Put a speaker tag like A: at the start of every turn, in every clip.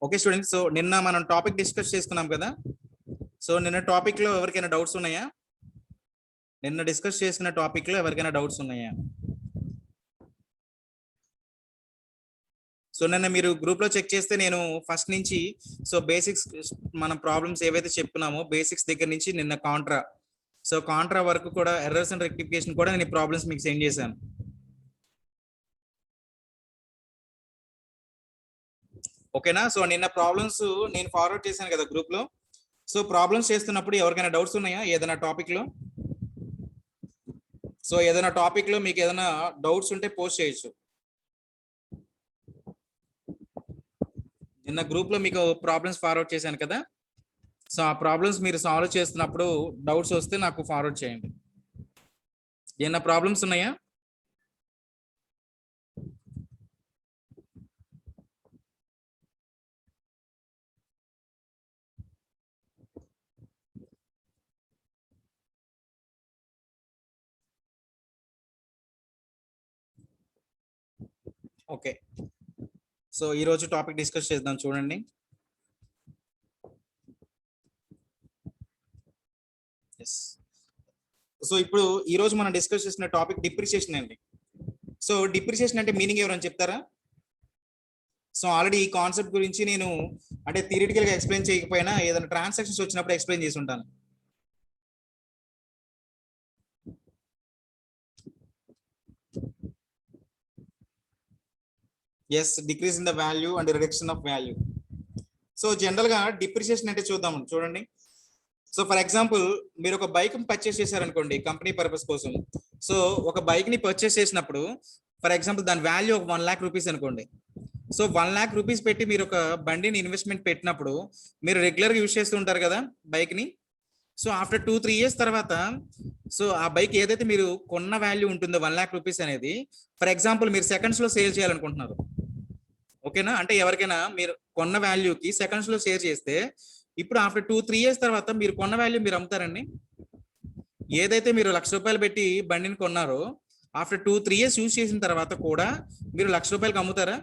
A: Okay students, so నిన్న మనం topic discuss చేసుకున్నాం కదా. సో నిన్న టాపిక్ లో ఎవరికైనా డౌట్స్ ఉన్నాయా? నిన్న డిస్కస్ చేసిన టాపిక్ లో ఎవరికైనా డౌట్స్ ఉన్నాయా? సో నిన్న మీరు గ్రూప్ లో చెక్ చేస్తే నేను ఫస్ట్ నుంచి సో బేసిక్స్ మనం ప్రాబ్లమ్స్ ఏవైతే చెప్పుకున్నామో బేసిక్స్ దగ్గర నుంచి నిన్న కాంట్రా వరకు కూడా ఎర్రర్స్ అండ్ రెక్టిఫికేషన్ కూడా నేను ప్రాబ్లమ్స్ మీకు సెండ్ చేశాను. ఓకేనా? సో నిన్న ప్రాబ్లమ్స్ నేను ఫార్వర్డ్ చేశాను కదా గ్రూప్ లో. సో ప్రాబ్లమ్స్ చేస్తున్నప్పుడు ఎవరికైనా డౌట్స్ ఉన్నాయా ఏదైనా టాపిక్ లో? సో ఏదైనా టాపిక్ లో మీకు ఏదైనా డౌట్స్ ఉంటే పోస్ట్ చేయొచ్చు. నిన్న గ్రూప్ లో మీకు ప్రాబ్లమ్స్ ఫార్వర్డ్ చేశాను కదా. సో ఆ ప్రాబ్లమ్స్ మీరు సాల్వ్ చేస్తున్నప్పుడు డౌట్స్ వస్తే నాకు ఫార్వర్డ్ చేయండి. ఏమన్నా ప్రాబ్లమ్స్ ఉన్నాయా? ఓకే, సో ఈరోజు టాపిక్ డిస్కస్ చేద్దాం. చూడండి, సో ఇప్పుడు ఈరోజు మనం డిస్కస్ చేసిన టాపిక్ డిప్రిసియేషన్ అండి. సో డిప్రిసియేషన్ అంటే మీనింగ్ ఎవరైనా చెప్తారా? సో ఆల్రెడీ ఈ కాన్సెప్ట్ గురించి నేను అంటే థియరిటికల్ గా ఎక్స్ప్లెయిన్ చేయకపోయినా ఏదైనా ట్రాన్సాక్షన్స్ వచ్చినప్పుడు ఎక్స్ప్లెయిన్ చేసి ఉంటాను. Yes, decrease in the value and reduction of value. So general గా డిప్రిసియేషన్ అంటే చూద్దాం. చూడండి, సో ఫర్ ఎగ్జాంపుల్ మీరు ఒక బైక్ పర్చేస్ చేశారనుకోండి కంపెనీ పర్పస్ కోసం. సో ఒక బైక్ ని పర్చేస్ చేసినప్పుడు ఫర్ ఎగ్జాంపుల్ దాని వాల్యూ ఒక 1,00,000 రూపీస్ అనుకోండి. సో 1,00,000 రూపీస్ పెట్టి మీరు ఒక బండిని ఇన్వెస్ట్మెంట్ పెట్టినప్పుడు మీరు రెగ్యులర్ గా యూజ్ చేస్తూ ఉంటారు కదా బైక్ ని. సో ఆఫ్టర్ 2-3 ఇయర్స్ తర్వాత సో ఆ బైక్ ఏదైతే మీరు కొన్న వాల్యూ ఉంటుందో 1,00,000 రూపీస్ అనేది ఫర్ ఎగ్జాంపుల్ మీరు సెకండ్స్ లో సేల్ చేయాలనుకుంటున్నారు. ఓకేనా? అంటే ఎవరికైనా మీరు కొన్న వాల్యూకి సెకండ్స్ లో షేర్ చేస్తే ఇప్పుడు ఆఫ్టర్ 2-3 ఇయర్స్ తర్వాత మీరు కొన్న వాల్యూ మీరు అమ్ముతారండి. ఏదైతే మీరు 1,00,000 రూపాయలు పెట్టి బండిని కొన్నారో ఆఫ్టర్ 2-3 ఇయర్స్ యూజ్ చేసిన తర్వాత కూడా మీరు 1,00,000 రూపాయలకి అమ్ముతారా?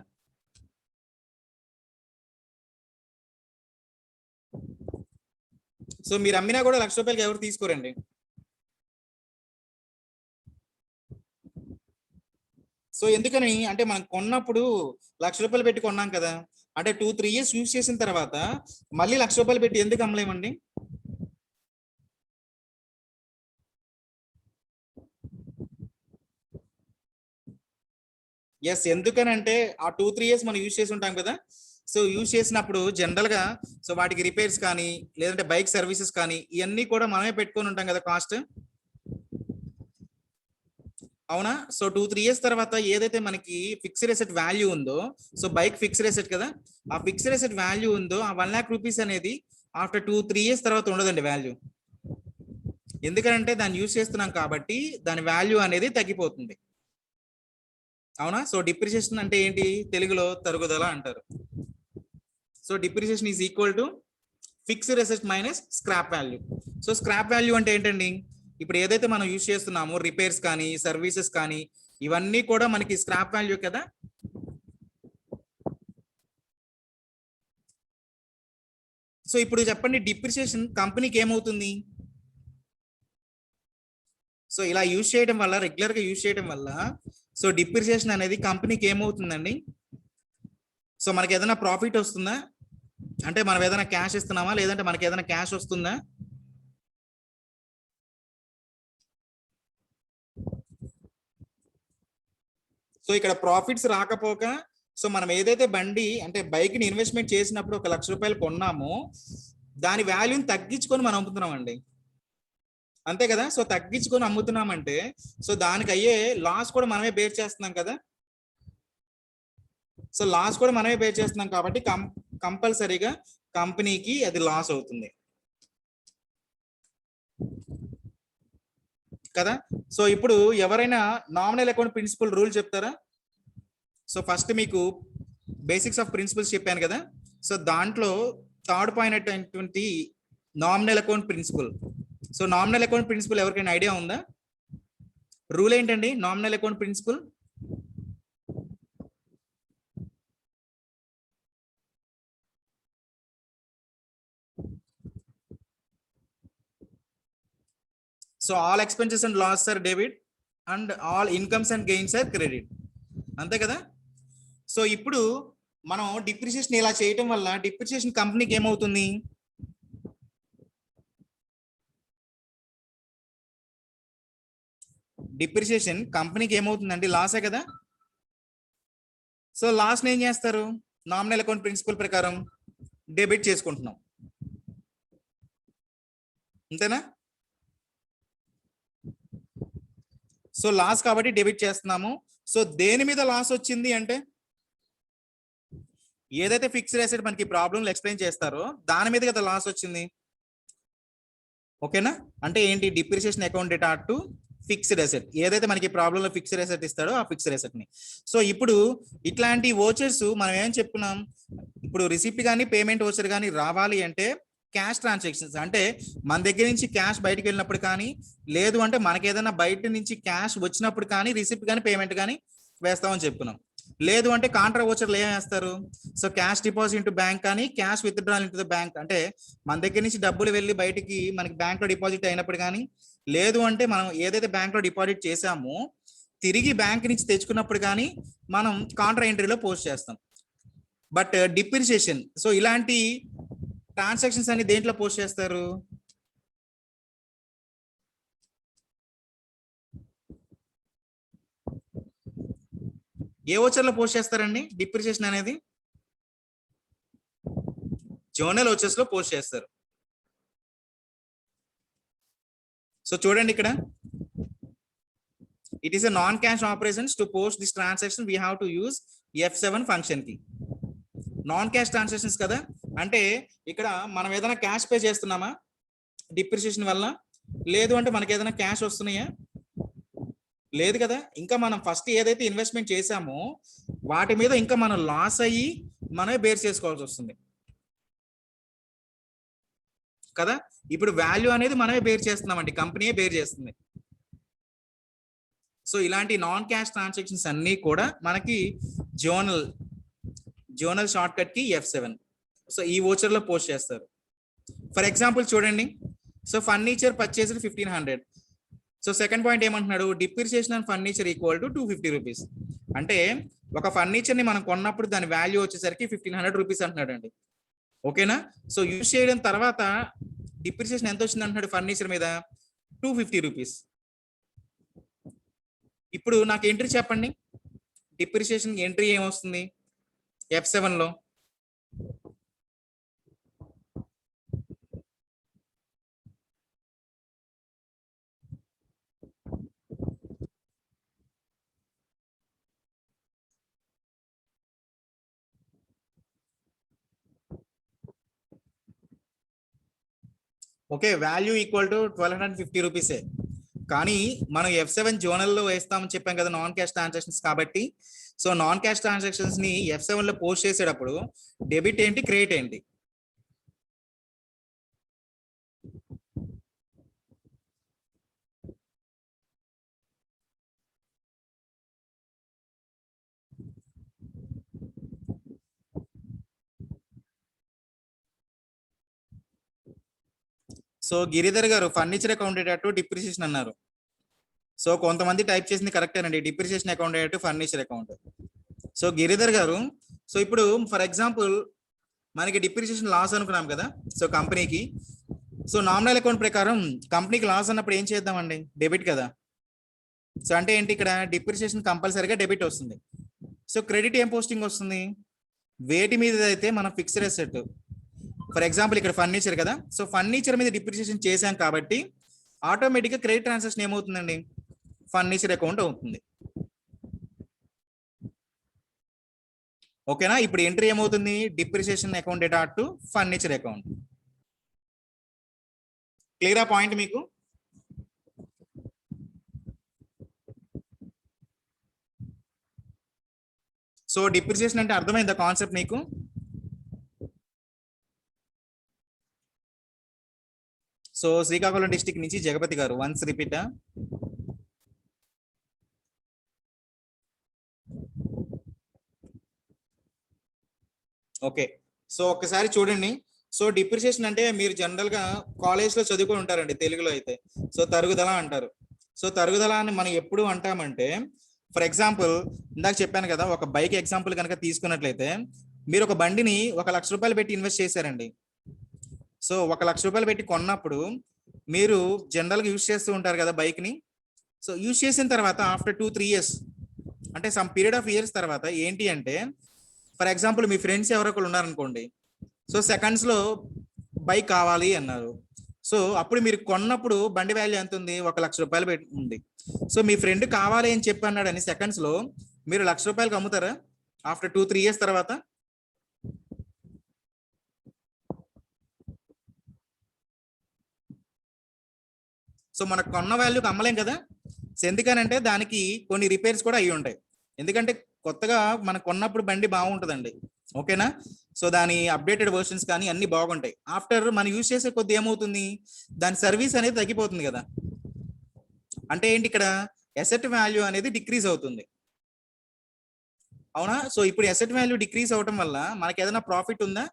A: సో మీరు అమ్మినా కూడా 1,00,000 రూపాయలకి ఎవరు తీసుకోరండి. సో ఎందుకని అంటే మనం కొన్నప్పుడు 1,00,000 రూపాయలు పెట్టి కొన్నాం కదా, అంటే 2-3 ఇయర్స్ యూజ్ చేసిన తర్వాత మళ్ళీ 1,00,000 రూపాయలు పెట్టి ఎందుకు అమ్మలేమండి? ఎస్, ఎందుకనంటే ఆ 2-3 ఇయర్స్ మనం యూజ్ చేసి ఉంటాం కదా. సో యూజ్ చేసినప్పుడు జనరల్ గా సో వాటికి రిపేర్స్ కానీ లేదంటే బైక్ సర్వీసెస్ కానీ ఇవన్నీ కూడా మనమే పెట్టుకొని ఉంటాం కదా కాస్ట్. అవునా? సో 2-3 ఇయర్స్ తర్వాత ఏదైతే మనకి ఫిక్స్డ్ అసెట్ వాల్యూ ఉందో, సో బైక్ ఫిక్స్డ్ అసెట్ కదా, ఆ ఫిక్స్డ్ అసెట్ వాల్యూ ఉందో ఆ 1,00,000 రూపీస్ అనేది ఆఫ్టర్ 2-3 ఇయర్స్ తర్వాత ఉండదండి వాల్యూ. ఎందుకంటే దాన్ని యూజ్ చేస్తున్నాం కాబట్టి దాని వాల్యూ అనేది తగ్గిపోతుంది. అవునా? సో డిప్రిసియేషన్ అంటే ఏంటి? తెలుగులో తరుగుదల అంటారు. So depreciation is equal to fixed asset minus scrap value. So scrap value అంటే ఏంటండి? ఇప్పుడు ఏదైతే మనం యూజ్ చేస్తున్నామో రిపేర్స్ కానీ సర్వీసెస్ కానీ ఇవన్నీ కూడా మనకి స్క్రాప్ వాల్యూ కదా. సో ఇప్పుడు చెప్పండి, డిప్రిసియేషన్ కంపెనీకి ఏమవుతుంది? సో ఇలా యూజ్ చేయడం వల్ల రెగ్యులర్ గా యూజ్ చేయడం వల్ల సో డిప్రిసియేషన్ అనేది కంపెనీకి ఏమవుతుందండి? సో మనకి ఏదైనా ప్రాఫిట్ వస్తుందా? అంటే మనం ఏదైనా క్యాష్ ఇస్తున్నామా లేదంటే మనకి ఏదైనా క్యాష్ వస్తుందా? సో ఇక్కడ ప్రాఫిట్స్ రాకపోక సో మనం ఏదైతే బండి అంటే బైక్ ని ఇన్వెస్ట్మెంట్ చేసినప్పుడు 1,00,000 రూపాయలు కొన్నామో దాని వాల్యూని తగ్గించుకొని మనం అమ్ముతున్నాం అండి. అంతే కదా? సో తగ్గించుకొని అమ్ముతున్నామంటే సో దానికి అయ్యే లాస్ కూడా మనమే బేర్ చేస్తున్నాం కదా. సో లాస్ కూడా మనమే బేర్ చేస్తున్నాం కాబట్టి కంపల్సరీగా కంపెనీకి అది లాస్ అవుతుంది కదా. సో ఇప్పుడు ఎవరైనా నామినల్ అకౌంట్ ప్రిన్సిపల్ రూల్ చెప్తారా? సో ఫస్ట్ మీకు బేసిక్స్ ఆఫ్ ప్రిన్సిపల్స్ చెప్పాను కదా. సో దాంట్లో థర్డ్ పాయింట్ అయినటువంటి nominal account principle. So nominal account principle ఎవరికైనా ఐడియా ఉందా? రూల్ ఏంటండి nominal account principle? So all expenses and loss are debit and all incomes and gains are credit. అంతే కదా. So ఇప్పుడు మనం డిప్రిసియేషన్ ఇలా చేయటం వల్ల డిప్రిసియేషన్ కంపెనీకి ఏమవుతుంది? డిప్రిసియేషన్ కంపెనీకి ఏమవుతుందండి? లాసే కదా. సో లాస్ని ఏం చేస్తారు? నామినల్ అకౌంట్ ప్రిన్సిపల్ ప్రకారం డెబిట్ చేసుకుంటున్నాం, అంతేనా? సో లాస్ కాబట్టి డెబిట్ చేస్తున్నాము. సో దేని మీద లాస్ వచ్చింది అంటే ఏదైతే ఫిక్స్డ్ అసెట్ మనకి ప్రాబ్లంలు ఎక్స్ప్లెయిన్ చేస్తారో దాని మీద కదా లాస్ వచ్చింది. ఓకేనా? అంటే ఏంటి? Depreciation account data to fixed asset, ఏదైతే మనకి ప్రాబ్లంలో ఫిక్స్డ్ అసెట్ ఇస్తాడో ఆ ఫిక్స్డ్ అసెట్ ని. సో ఇప్పుడు ఇట్లాంటి వోచర్స్ మనం ఏం చెప్పుకున్నాం, ఇప్పుడు రిసిప్ట్ కానీ పేమెంట్ వోచర్ కానీ రావాలి అంటే క్యాష్ ట్రాన్సాక్షన్స్, అంటే మన దగ్గర నుంచి క్యాష్ బయటకు వెళ్ళినప్పుడు కానీ, లేదు అంటే మనకి ఏదైనా బయట నుంచి క్యాష్ వచ్చినప్పుడు కానీ రిసిప్ట్ కానీ పేమెంట్ కానీ వేస్తామని చెప్పుకున్నాం. లేదు అంటే కాంట్రా వోచర్లు ఏం వేస్తారు? So cash deposit into bank కానీ cash withdrawal into the bank, అంటే మన దగ్గర నుంచి డబ్బులు వెళ్ళి బయటికి మనకి బ్యాంక్ లో డిపాజిట్ అయినప్పుడు కానీ, లేదు అంటే మనం ఏదైతే బ్యాంక్ లో డిపాజిట్ చేసామో తిరిగి బ్యాంక్ నుంచి తెచ్చుకున్నప్పుడు కానీ మనం కాంట్రా ఎంట్రీలో పోస్ట్ చేస్తాం. బట్ డిప్రిసియేషన్, సో ఇలాంటి ట్రాన్సాక్షన్స్ అన్ని దేంట్లో పోస్ట్ చేస్తారు? ఏ వోచర్లో పోస్ట్ చేస్తారండి డిప్రిసియేషన్ అనేది? జర్నల్ వోచర్స్ లో పోస్ట్ చేస్తారు. సో చూడండి ఇక్కడ, it is a non cash operations to post this transaction we have to use F7 function కి. నాన్ క్యాష్ ట్రాన్సాక్షన్స్ కదా, అంటే ఇక్కడ మనం ఏదైనా క్యాష్ పే చేస్తున్నామా డిప్రిసియేషన్ వల్ల? లేదు అంటే మనకి ఏదైనా క్యాష్ వస్తున్నాయా? లేదు కదా. ఇంకా మనం ఫస్ట్ ఏదైతే ఇన్వెస్ట్మెంట్ చేసామో వాటి మీద ఇంకా మనం లాస్ అయ్యి మనమే బేర్ చేసుకోవాల్సి వస్తుంది కదా. ఇప్పుడు వాల్యూ అనేది మనమే బేర్ చేస్తున్నామండి, కంపెనీయే బేర్ చేస్తుంది. సో ఇలాంటి నాన్ క్యాష్ ట్రాన్సాక్షన్స్ అన్ని కూడా మనకి జర్నల్ షార్ట్ కట్ కి F7. సో ఈ వోచర్ లో పోస్ట్ చేస్తారు. ఫర్ ఎగ్జాంపుల్ చూడండి, so furniture purchase 1500. So second point ఏమంటున్నాడు? Depreciation and furniture equal to 250 rupees. అంటే ఒక ఫర్నిచర్ ని మనం కొన్నప్పుడు దాని వాల్యూ వచ్చేసరికి 1500 రూపీస్ అంటున్నాడు అండి. ఓకేనా? సో యూజ్ చేయడం తర్వాత డిప్రిసియేషన్ ఎంత వచ్చింది అంటున్నాడు ఫర్నిచర్ మీద? 250 రూపీస్. ఇప్పుడు నాకు ఎంట్రీ చెప్పండి, డిప్రిసియేషన్ ఎంట్రీ ఏమొస్తుంది F7 లో? ఓకే, వాల్యూ ఈక్వల్ టు 1250 రూపీసే. కానీ మనం F7 జోనల్లో వేస్తామని చెప్పాం కదా నాన్ క్యాష్ ట్రాన్సాక్షన్స్ కాబట్టి. సో నాన్ క్యాష్ ట్రాన్సాక్షన్స్ ని F7 లో పోస్ట్ చేసేటప్పుడు డెబిట్ ఏంటి, క్రెడిట్ ఏంటి? సో గిరిధర్ గారు ఫర్నిచర్ అకౌంట్ అటు డిప్రిసియేషన్ అన్నారు. సో కొంతమంది టైప్ చేసింది కరెక్టేనండి, డిప్రిసియేషన్ అకౌంట్ అటు ఫర్నిచర్ అకౌంట్. సో గిరిధర్ గారు, సో ఇప్పుడు ఫర్ ఎగ్జాంపుల్ మనకి డిప్రిసియేషన్ లాస్ అనుకున్నాం కదా, సో కంపెనీకి. సో నామినల్ అకౌంట్ ప్రకారం కంపెనీకి లాస్ అన్నప్పుడు ఏం చేద్దామండి? డెబిట్ కదా. సో అంటే ఏంటి, ఇక్కడ డిప్రిసియేషన్ కంపల్సరీగా డెబిట్ వస్తుంది. సో క్రెడిట్ ఏం పోస్టింగ్ వస్తుంది? వేటి మీద అయితే మనం ఫిక్స్డ్ అసెట్, ఫర్ ఎగ్జాంపుల్ ఇక్కడ ఫర్నిచర్ కదా, సో ఫర్నిచర్ మీద డిప్రిసియేషన్ చేశాం కాబట్టి ఆటోమేటిక్గా క్రెడిట్ ట్రాన్సాక్షన్ ఏమవుతుందండి? ఫర్నిచర్ అకౌంట్ అవుతుంది. ఓకేనా? ఇప్పుడు ఎంట్రీ ఏమవుతుంది? Depreciation account data to furniture account. Clear ఆ పాయింట్ మీకు? సో డిప్రిసియేషన్ అంటే అర్థమైందా కాన్సెప్ట్ మీకు? సో శ్రీకాకుళం డిస్టిక్ నుంచి జగపతి గారు, వన్స్ రిపీటా? ఓకే, సో ఒక్కసారి చూడండి. సో డిప్రిసియేషన్ అంటే మీరు జనరల్ గా కాలేజ్ లో చదువుకొని ఉంటారండి తెలుగులో అయితే. సో తరుగుదల అంటారు. సో తరుగుదల అని మనం ఎప్పుడు అంటామంటే, ఫర్ ఎగ్జాంపుల్ ఇందాక చెప్పాను కదా, ఒక బైక్ ఎగ్జాంపుల్ కనుక తీసుకున్నట్లయితే, మీరు ఒక బండిని 1,00,000 పెట్టి ఇన్వెస్ట్ చేశారండి. సో 1,00,000 పెట్టి కొన్నప్పుడు మీరు జనరల్ గా యూజ్ చేస్తూ ఉంటారు కదా బైక్ ని. సో యూజ్ చేసిన తర్వాత ఆఫ్టర్ 2-3 ఇయర్స్, అంటే సమ్ పీరియడ్ ఆఫ్ ఇయర్స్ తర్వాత ఏంటి అంటే, ఫర్ ఎగ్జాంపుల్ మీ ఫ్రెండ్స్ ఎవరొకరు ఉన్నారనుకోండి, సో సెకండ్స్ లో బైక్ కావాలి అన్నారు. సో అప్పుడు మీరు కొన్నప్పుడు బండి వాల్యూ ఎంత ఉంది? 1,00,000 పెట్టి ఉంది. సో మీ ఫ్రెండ్ కావాలి అని చెప్పి అన్నాడని సెకండ్స్ లో మీరు ₹1,00,000 అమ్ముతారా ఆఫ్టర్ 2-3 ఇయర్స్ తర్వాత? సో మనకు కొన్న వాల్యూకి అమ్మలేం కదా. సో ఎందుకనంటే దానికి కొన్ని రిపేర్స్ కూడా అయ్యి ఉంటాయి. ఎందుకంటే కొత్తగా మనం కొన్నప్పుడు బండి బాగుంటుందండి, ఓకేనా. సో దాని అప్డేటెడ్ వర్షన్స్ కానీ అన్ని బాగుంటాయి. ఆఫ్టర్ మనం యూజ్ చేసే కొద్ది ఏమవుతుంది, దాని సర్వీస్ అనేది తగ్గిపోతుంది కదా. అంటే ఏంటి ఇక్కడ, అసెట్ వాల్యూ అనేది డిక్రీజ్ అవుతుంది, అవునా. సో ఇప్పుడు అసెట్ వాల్యూ డిక్రీజ్ అవటం వల్ల మనకి ఏదైనా ప్రాఫిట్ ఉందా?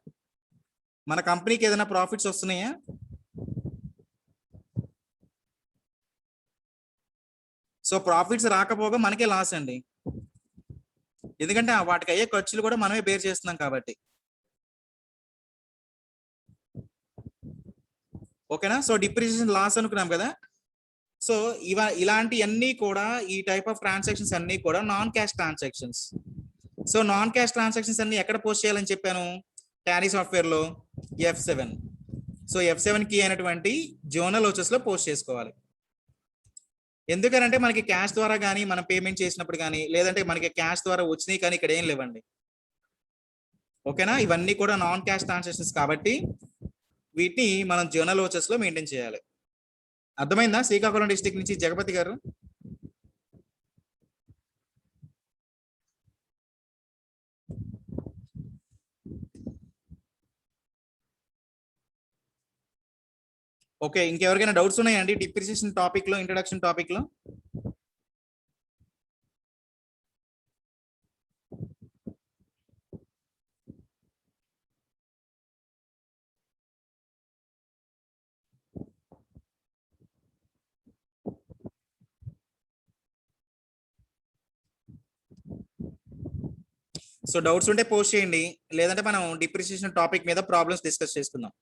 A: మన కంపెనీకి ఏదైనా ప్రాఫిట్స్ వస్తున్నాయా? సో ప్రాఫిట్స్ రాకపోగా మనకే లాస్ అండి, ఎందుకంటే వాటికి అయ్యే ఖర్చులు కూడా మనమే బేర్ చేస్తున్నాం కాబట్టి, ఓకేనా. సో డిప్రిసియేషన్ లాస్ అనుకున్నాం కదా. సో ఇలాంటి అన్ని కూడా, ఈ టైప్ ఆఫ్ ట్రాన్సాక్షన్స్ అన్ని కూడా non cash transactions. So non cash transactions అన్ని ఎక్కడ పోస్ట్ చేయాలని చెప్పాను? టాలీ సాఫ్ట్వేర్ లో F7. సో F7 కీ అయినటువంటి జోనల్ వచ్చెస్ లో పోస్ట్ చేసుకోవాలి. ఎందుకనంటే మనకి క్యాష్ ద్వారా కానీ మనం పేమెంట్ చేసినప్పుడు కానీ, లేదంటే మనకి క్యాష్ ద్వారా వచ్చినాయి కానీ ఇక్కడ ఏం లేవండి, ఓకేనా. ఇవన్నీ కూడా నాన్ క్యాష్ ట్రాన్సాక్షన్స్ కాబట్టి వీటిని మనం జర్నల్ వచ్చెస్ లో మెయింటైన్ చేయాలి. అర్థమైందా శ్రీకాకుళం డిస్ట్రిక్ట్ నుంచి జగపతి గారు? ఓకే, ఇంకెవరికైనా డౌట్స్ ఉన్నాయండి డిప్రిసియేషన్ టాపిక్ లో, ఇంట్రడక్షన్ టాపిక్ లో? సో డౌట్స్ ఉంటే పోస్ట్ చేయండి, లేదంటే మనం డిప్రిసియేషన్ టాపిక్ మీద ప్రాబ్లమ్స్ డిస్కస్ చేసుకుందాం.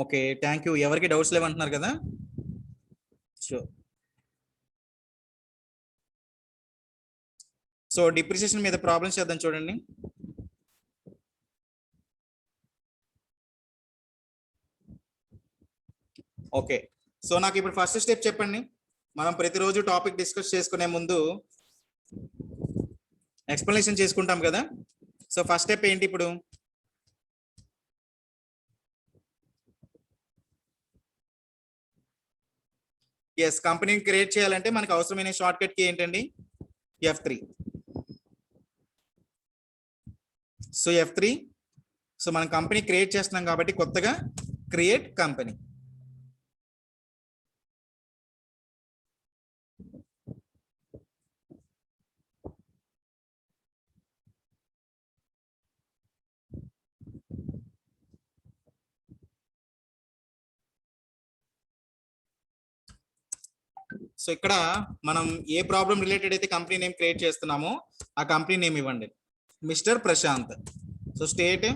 A: Okay, thank you. ఎవరికి డౌట్స్ లేవంటున్నారు కదా. షూర్. సో డిప్రిసియేషన్ మీద ప్రాబ్లమ్స్ చేద్దాం చూడండి. ఓకే, సో నాకు ఇప్పుడు ఫస్ట్ స్టెప్ చెప్పండి. మనం ప్రతిరోజు టాపిక్ డిస్కస్ చేసుకునే ముందు ఎక్స్ప్లెనేషన్ చేసుకుంటాం కదా. సో ఫస్ట్ స్టెప్ ఏంటి ఇప్పుడు? ఎస్, కంపెనీని క్రియేట్ చేయాలంటే మనకు అవసరమైన షార్ట్ కట్ కి ఏంటండి? F3. So F3. సో మనం కంపెనీ క్రియేట్ చేస్తున్నాం కాబట్టి కొత్తగా క్రియేట్ కంపెనీ. సో ఇక్కడ మనం ఏ ప్రాబ్లం రిలేటెడ్ అయితే కంపెనీ నేమ్ క్రియేట్ చేస్తున్నామో ఆ కంపెనీ నేమ్ ఇవ్వండి. Mister Prashant. So state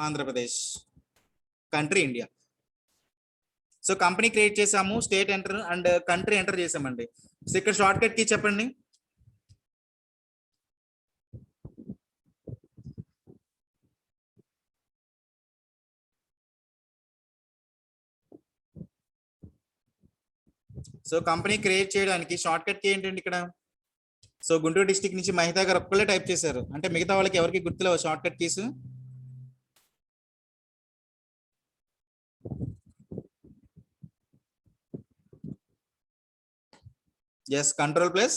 A: Andhra Pradesh, country India. So company create చేసాము, state enter and country enter చేసామండి. సో ఇక్కడ షార్ట్ కట్ కీ చెప్పండి. సో కంపెనీ క్రియేట్ చేయడానికి షార్ట్ కట్ కీ ఏంటండి ఇక్కడ? సో గుంటూరు డిస్టిక్ నుంచి మహితా గారు ఒక్కళ్ళే టైప్ చేశారు, అంటే మిగతా వాళ్ళకి ఎవరికి గుర్తులేవు shortcut keys. Yes, Ctrl+A.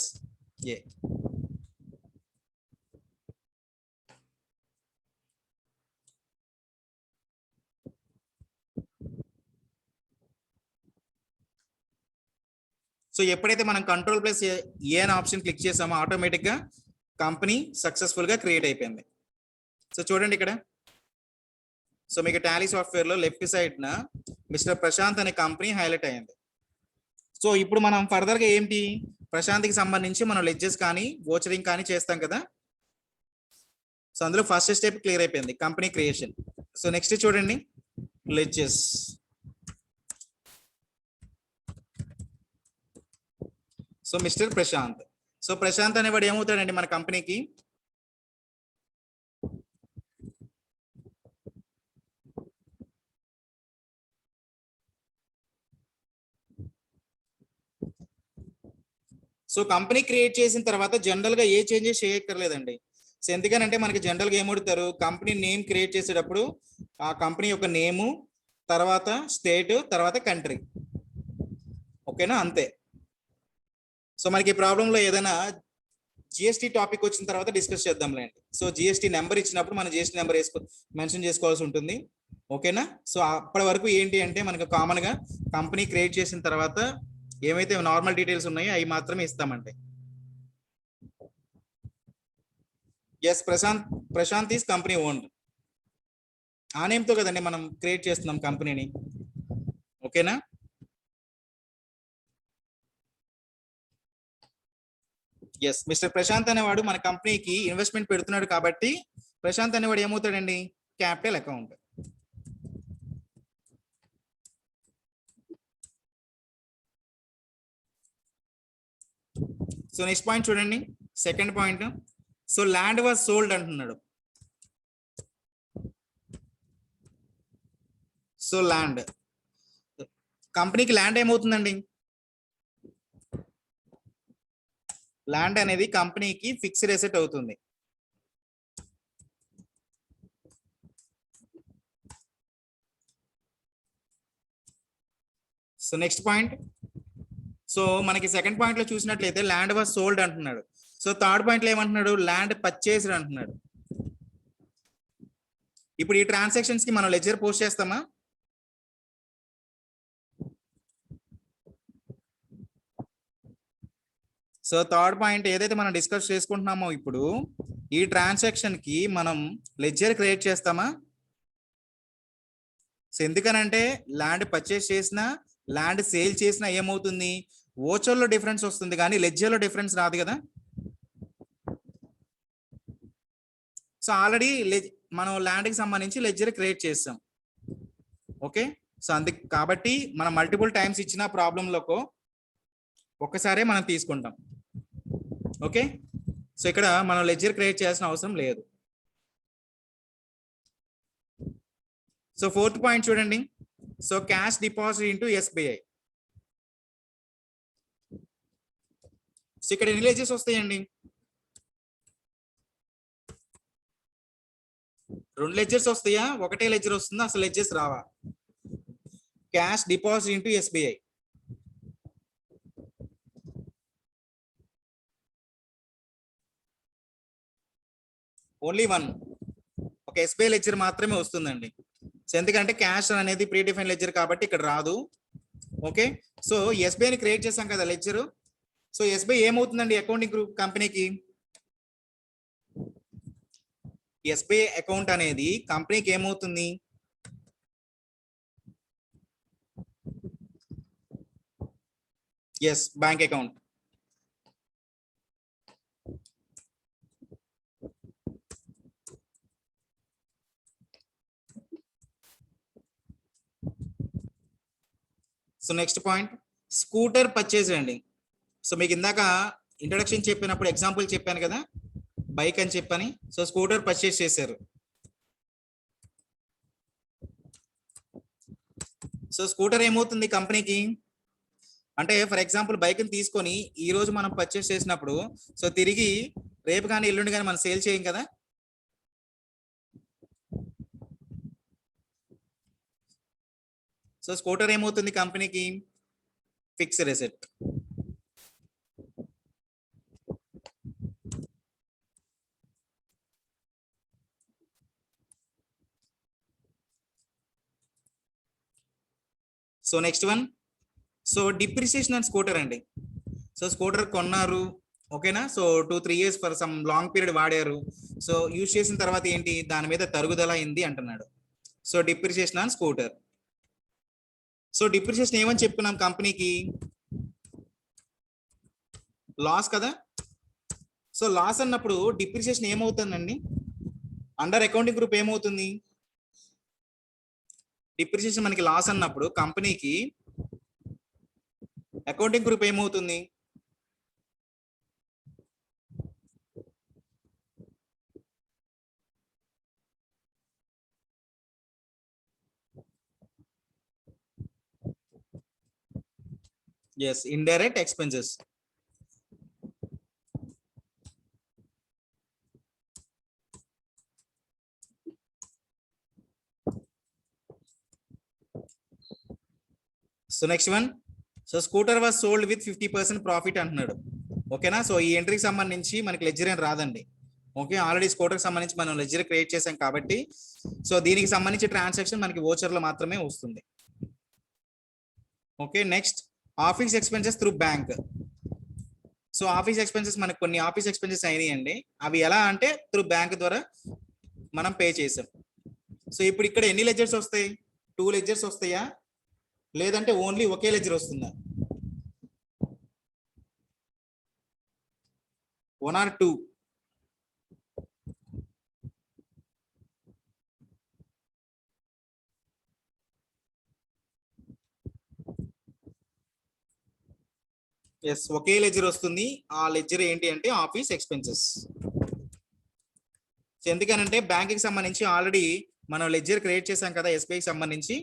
A: So ఎప్పుడైతే మనం Ctrl+A అనే ఆప్షన్ క్లిక్ చేసామో ఆటోమేటిక్ గా కంపెనీ సక్సెస్ఫుల్ గా క్రియేట్ అయిపోయింది. సో చూడండి ఇక్కడ, సో మీకు టాలీ సాఫ్ట్వేర్ లో లెఫ్ట్ సైడ్ న మిస్టర్ ప్రశాంత్ అనే కంపెనీ హైలైట్ అయ్యింది. సో ఇప్పుడు మనం ఫర్దర్ గా ఏంటి, ప్రశాంత్కి సంబంధించి మనం లెడ్జెస్ కానీ వోచరింగ్ కానీ చేస్తాం కదా. సో అందులో ఫస్ట్ స్టెప్ క్లియర్ అయిపోయింది, కంపెనీ క్రియేషన్. సో నెక్స్ట్ చూడండి, ledgers. So mister Prashant, so Prashant అనేవాడు ఏమవుతాడండి మన కంపెనీకి, సో కంపెనీ క్రియేట్ చేసిన తర్వాత జనరల్ గా ఏ చేంజెస్ చేయక్కర్లేదండి. సో ఎందుకనంటే మనకి జనరల్ గా ఏమడుతారు, కంపెనీ నేమ్ క్రియేట్ చేసేటప్పుడు ఆ కంపెనీ యొక్క నేము, తర్వాత స్టేట్, తర్వాత కంట్రీ, ఓకేనా, అంతే. సో మనకి ఈ ప్రాబ్లంలో ఏదైనా జిఎస్టీ టాపిక్ వచ్చిన తర్వాత డిస్కస్ చేద్దాంలేండి. సో జిఎస్టీ నెంబర్ ఇచ్చినప్పుడు మనం జిఎస్టీ నెంబర్ మెన్షన్ చేసుకోవాల్సి ఉంటుంది, ఓకేనా. సో అప్పటి వరకు ఏంటి అంటే మనకు కామన్ గా కంపెనీ క్రియేట్ చేసిన తర్వాత ఏమైతే నార్మల్ డీటెయిల్స్ ఉన్నాయో అవి మాత్రమే ఇస్తామండి. Yes, Prashant is company owned. ఆ నేమ్ తో కదండి మనం క్రియేట్ చేస్తున్నాం కంపెనీని, ఓకేనా. ఎస్, మిస్టర్ ప్రశాంత్ అనేవాడు మన కంపెనీకి ఇన్వెస్ట్మెంట్ పెడుతున్నాడు కాబట్టి ప్రశాంత్ అనేవాడు ఏమవుతాడండి, capital account. So next point చూడండి, second point. So land was sold అంటున్నాడు. సో ల్యాండ్, కంపెనీకి ల్యాండ్ ఏమవుతుందండి, ల్యాండ్ అనేది కంపెనీకి ఫిక్స్డ్ అసెట్ అవుతుంది. సో నెక్స్ట్ పాయింట్, సో మనకి సెకండ్ పాయింట్ లో చూసినట్లయితే ల్యాండ్ వాజ్ సోల్డ్ అంటున్నాడు. సో థర్డ్ పాయింట్ లో ఏమంటున్నాడు, ల్యాండ్ పర్చేస్డ్ అంటున్నాడు. ఇప్పుడు ఈ ట్రాన్సాక్షన్స్ కి మనం లెడ్జర్ పోస్ట్ చేస్తామా, సో థర్డ్ పాయింట్ ఏదైతే మనం డిస్కస్ చేసుకుంటున్నామో ఇప్పుడు ఈ ట్రాన్సాక్షన్ కి మనం లెడ్జర్ క్రియేట్ చేస్తామా. సో ఎందుకనంటే ల్యాండ్ పర్చేస్ చేసినా ల్యాండ్ సేల్ చేసినా ఏమవుతుంది, ఓచర్లో డిఫరెన్స్ వస్తుంది కానీ లెడ్జర్లో డిఫరెన్స్ రాదు కదా. సో ఆల్రెడీ మనం ల్యాండ్కి సంబంధించి లెడ్జర్ క్రియేట్ చేస్తాం, ఓకే. సో కాబట్టి మనం మల్టిపుల్ టైమ్స్ ఇచ్చిన ప్రాబ్లంలోకి ఒక్కసారే మనం తీసుకుంటాం, ఓకే. సో ఇక్కడ మనం లెడ్జర్ క్రియేట్ చేయాల్సిన అవసరం లేదు. సో ఫోర్త్ పాయింట్ చూడండి, so cash deposit into SBI. So ఇక్కడ ఎన్ని లెడ్జర్స్ వస్తాయండి, 2 లెడ్జర్స్ వస్తాయా, ఒకటే లెడ్జర్ వస్తుందా, అసలు లెడ్జర్స్ రావా. Cash deposit into SBI, only 1, ఒక ఎస్బీఐ లెడ్జర్ మాత్రమే వస్తుందండి. సో ఎందుకంటే క్యాష్ అనేది ప్రీ డిఫైన్ లెడ్జర్ కాబట్టి ఇక్కడ రాదు, ఓకే. సో ఎస్బీఐని క్రియేట్ చేసాం కదా లెడ్జర్. సో ఎస్బీఐ ఏమవుతుందండి అకౌంటింగ్ గ్రూప్ కంపెనీకి, ఎస్బీఐ అకౌంట్ అనేది కంపెనీకి ఏమవుతుంది, yes, bank account. So next point, scooter purchase అండి. సో మీకు ఇందాక ఇంట్రడక్షన్ చెప్పినప్పుడు ఎగ్జాంపుల్ చెప్పాను కదా, బైక్ అని చెప్పని. సో స్కూటర్ పర్చేజ్ చేశారు. సో స్కూటర్ ఏమవుతుంది కంపెనీకి అంటే, ఫర్ ఎగ్జాంపుల్ బైక్ని తీసుకొని ఈ రోజు మనం పర్చేస్ చేసినప్పుడు సో తిరిగి రేపు కానీ ఎల్లుండి కానీ మనం సేల్ చేయం కదా. సో స్కూటర్ ఏమవుతుంది కంపెనీకి, fixed asset. So next one, so depreciation and scooter అండి. సో స్కూటర్ కొన్నారు, ఓకేనా. So 2-3 years for some long period వాడారు. సో యూజ్ చేసిన తర్వాత ఏంటి, దాని మీద తరుగుదల అయింది అంటున్నాడు. So depreciation on scooter. So depreciation ఏమని చెప్పుకున్నాం, కంపెనీకి లాస్ కదా. సో లాస్ అన్నప్పుడు డిప్రిసియేషన్ ఏమవుతుందండి, అండర్ అకౌంటింగ్ గ్రూప్ ఏమవుతుంది, డిప్రిసియేషన్ మనకి లాస్ అన్నప్పుడు కంపెనీకి అకౌంటింగ్ గ్రూప్ ఏమవుతుంది, yes indirect expenses. So next one, so scooter was sold with 50% profit అంటున్నాడు. ఓకేనా. సో ఈ ఎంట్రీకి సంబంధించి మనకి లెడ్జర్ ఏం రాదండి. ఓకే, ఆల్రెడీ స్కూటర్కి సంబంధించి మనం లెడ్జర్ క్రియేట్ చేసాం కాబట్టి సో దీనికి సంబంధించి ట్రాన్సాక్షన్ మనకి వోచర్లో మాత్రమే వస్తుంది. Okay, next office expenses through bank. So office expenses మనకు కొన్ని ఆఫీస్ ఎక్స్పెన్సెస్ అయినాయండి. అవి ఎలా అంటే త్రూ బ్యాంక్ ద్వారా మనం పే చేసాం. సో ఇప్పుడు ఇక్కడ ఎన్ని లెడ్జర్స్ వస్తాయి, 2 లెడ్జర్స్ వస్తాయా, లేదంటే ఓన్లీ ఒకే లెడ్జర్ వస్తుందా, 1 or 2? ఎస్, ఒకే లెడ్జర్ వస్తుంది. ఆ లెడ్జర్ ఏంటి అంటే ఆఫీస్ ఎక్స్పెన్సెస్. ఎందుకనంటే బ్యాంక్ కి సంబంధించి ఆల్రెడీ మనం లెడ్జర్ క్రియేట్ చేసాం కదా ఎస్బీఐకి సంబంధించి.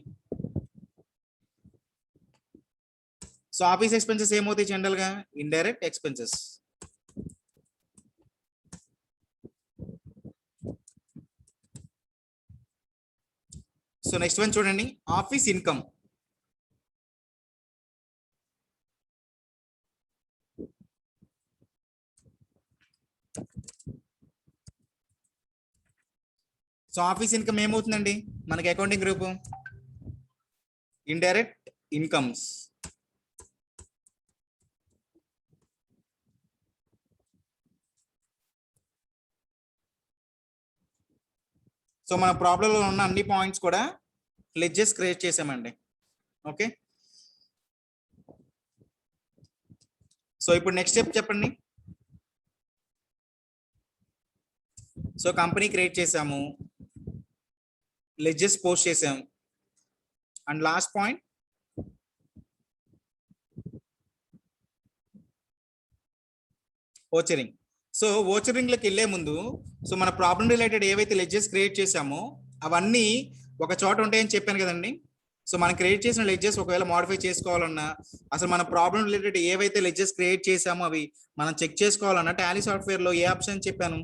A: సో ఆఫీస్ ఎక్స్పెన్సెస్ ఏమవుతాయి జనరల్ గా, indirect expenses. So next one చూడండి, office income. So office income ఏమవుతుందండి మనకి accounting group, indirect incomes. So మన ప్రాబ్లంలో ఉన్న అన్ని పాయింట్స్ కూడా లెడ్జెస్ క్రియేట్ చేసామండి. ఓకే, సో ఇప్పుడు నెక్స్ట్ స్టెప్ చెప్పండి. సో కంపెనీ క్రియేట్ చేసాము, లెడ్జెస్ పోస్ట్ చేసాం, and last point vouchering. So vouchering లోకి వెళ్లే ముందు సో మన ప్రాబ్లం రిలేటెడ్ ఏవైతే లెడ్జెస్ క్రియేట్ చేసామో అవన్నీ ఒక చోట ఉంటాయని చెప్పాను కదండి. సో మనం క్రియేట్ చేసిన లెడ్జెస్ ఒకవేళ మోడిఫై చేసుకోవాలన్నా, అసలు మన ప్రాబ్లం రిలేటెడ్ ఏవైతే లెడ్జెస్ క్రియేట్ చేసామో అవి మనం చెక్ చేసుకోవాలన్నా టాలీ సాఫ్ట్వేర్ లో ఏ ఆప్షన్ చెప్పాను,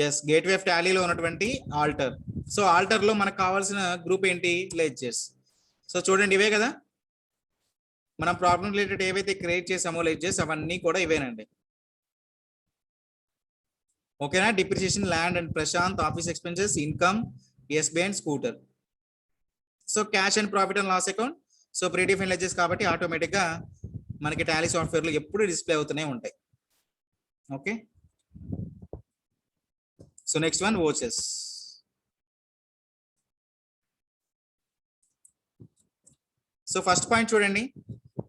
A: ఎస్ గేట్వే ఆఫ్ టాలీలో ఉన్నటువంటి ఆల్టర్. సో ఆల్టర్ లో మనకు కావాల్సిన గ్రూప్ ఏంటి, లెడ్జెస్. సో చూడండి ఇవే కదా మనం ప్రాబ్లం రిలేటెడ్ ఏవైతే క్రియేట్ చేసామో లెడ్జెస్ అవన్నీ కూడా ఇవేనండి. ఓకేనా, depreciation, land and Prashant, office expenses, income, SBI and scooter. So cash and profit and loss account. So predefine ledgers కాబట్టి ఆటోమేటిక్ గా మనకి టాలీ సాఫ్ట్వేర్ లో ఎప్పుడు డిస్ప్లే అవుతూనే ఉంటాయి. ఓకే, సో నెక్స్ట్ వన్ వోచెస్. సో ఫస్ట్ పాయింట్ చూడండి.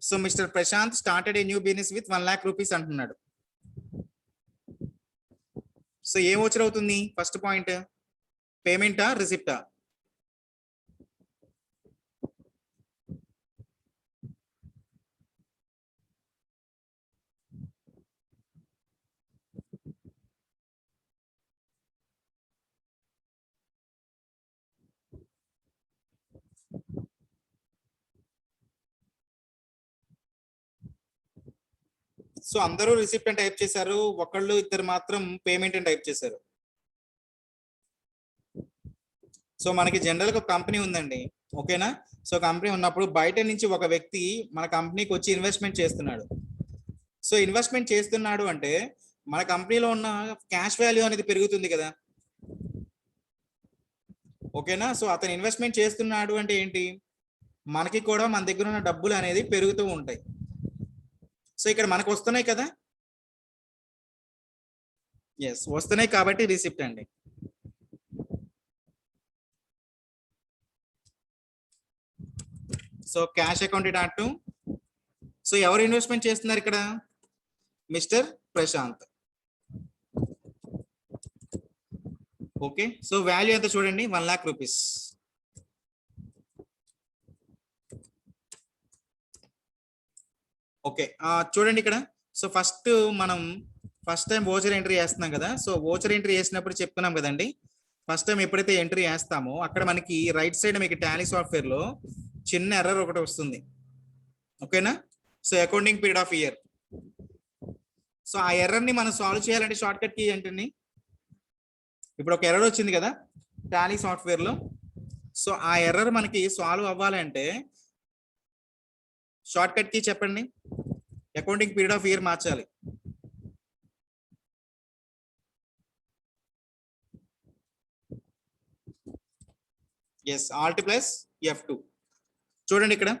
A: So mister Prashant started a new business with 1 lakh rupees అంటున్నాడు. సో ఏం వోచర్ అవుతుంది, ఫస్ట్ పాయింట్ పేమెంటా రిసిప్టా, సో అందరూ రిసిప్ట్ అని టైప్ చేశారు, ఒకళ్ళు ఇద్దరు మాత్రం పేమెంట్ అని టైప్ చేశారు. సో మనకి జనరల్ గా కంపెనీ ఉందండి. ఓకేనా, సో కంపెనీ ఉన్నప్పుడు బయట నుంచి ఒక వ్యక్తి మన కంపెనీకి వచ్చి ఇన్వెస్ట్మెంట్ చేస్తున్నాడు. సో ఇన్వెస్ట్మెంట్ చేస్తున్నాడు అంటే మన కంపెనీలో ఉన్న క్యాష్ వాల్యూ అనేది పెరుగుతుంది కదా. ఓకేనా. సో అతను ఇన్వెస్ట్మెంట్ చేస్తున్నాడు అంటే ఏంటి, మనకి కూడా మన దగ్గర ఉన్న డబ్బులు అనేది పెరుగుతూ ఉంటాయి. సో ఇక్కడ మనకు వస్తున్నాయి కదా, ఎస్ వస్తున్నాయి కాబట్టి రిసిప్ట్ అండి. So cash account dot two, so ఎవరు ఇన్వెస్ట్మెంట్ చేస్తున్నారు ఇక్కడ, mister Prashant. Okay, so value ఎంత చూడండి, 1 lakh రూపీస్. ఓకే, చూడండి ఇక్కడ. So first time voucher entry చేస్తున్నాం కదా. సో వోచర్ ఎంట్రీ చేసినప్పుడు చెప్తున్నాం కదండి, ఫస్ట్ టైం ఎప్పుడైతే ఎంట్రీ చేస్తామో అక్కడ మనకి రైట్ సైడ్ మీకు టాలీ సాఫ్ట్వేర్ లో చిన్న ఎర్రర్ ఒకటి వస్తుంది. ఓకేనా. So accounting period of year. So ఆ ఎర్రర్ ని మనం సాల్వ్ చేయాలంటే షార్ట్ కట్ కీ ఏంటండి, ఇప్పుడు ఒక ఎర్రర్ వచ్చింది కదా టాలీ సాఫ్ట్వేర్ లో. సో ఆ ఎర్రర్ మనకి సాల్వ్ అవ్వాలంటే షార్ట్ కట్ కీ చెప్పండి, అకౌంటింగ్ పీరియడ్ ఆఫ్ ఇయర్ మార్చాలి. Yes, alt plus F2. చూడండి ఇక్కడ.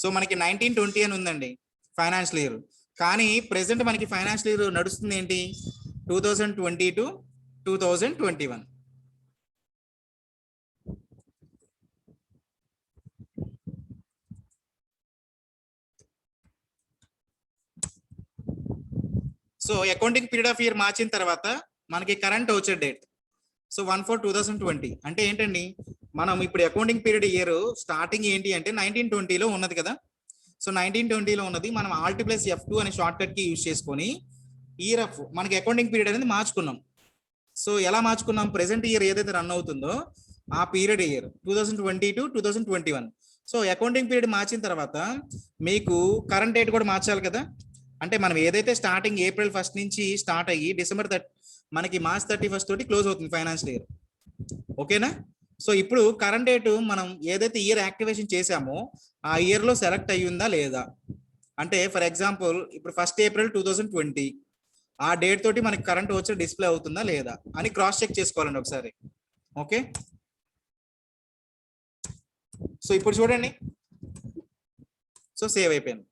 A: సో మనకి 1920 అని ఉందండి ఫైనాన్షియల్ ఇయర్, కానీ ప్రెసెంట్ మనకి ఫైనాన్షియల్ ఇయర్ నడుస్తుంది ఏంటి, 2020 to 2021. So accounting period of year మార్చిన తర్వాత మనకి కరెంట్ వోచర్ డేట్, సో 1/4/2020 అంటే ఏంటండి, మనం ఇప్పుడు అకౌంటింగ్ పీరియడ్ ఇయర్ స్టార్టింగ్ ఏంటి అంటే 1920లో ఉన్నది కదా. సో 1920లో ఉన్నది మనం ఆల్ట్ ప్లస్ F2 అనే షార్ట్ కట్ కి యూజ్ చేసుకొని ఇయర్ ఆఫ్ మనకి అకౌంటింగ్ పీరియడ్ అనేది మార్చుకున్నాం. సో ఎలా మార్చుకున్నాం, ప్రెసెంట్ ఇయర్ ఏదైతే రన్ అవుతుందో ఆ period year 2020 to 2021. So accounting period మార్చిన తర్వాత మీకు కరెంట్ డేట్ కూడా మార్చాలి కదా. అంటే మనం ఏదైతే స్టార్టింగ్ April 1 నుంచి స్టార్ట్ అయ్యి December మనకి March 31 తోటి క్లోజ్ అవుతుంది ఫైనాన్షియల్ ఇయర్. ఓకేనా. సో ఇప్పుడు కరెంట్ డేట్ మనం ఏదైతే ఇయర్ యాక్టివేషన్ చేసామో ఆ ఇయర్ లో సెలెక్ట్ అయ్యిందా లేదా, అంటే ఫర్ ఎగ్జాంపుల్ ఇప్పుడు 1 April 2020 ఆ డేట్ తోటి మనకి కరెంట్ వచ్చి డిస్ప్లే అవుతుందా లేదా అని క్రాస్ చెక్ చేసుకోవాలండి ఒకసారి. ఓకే, సో ఇప్పుడు చూడండి. సో సేవ్ అయిపోయింది.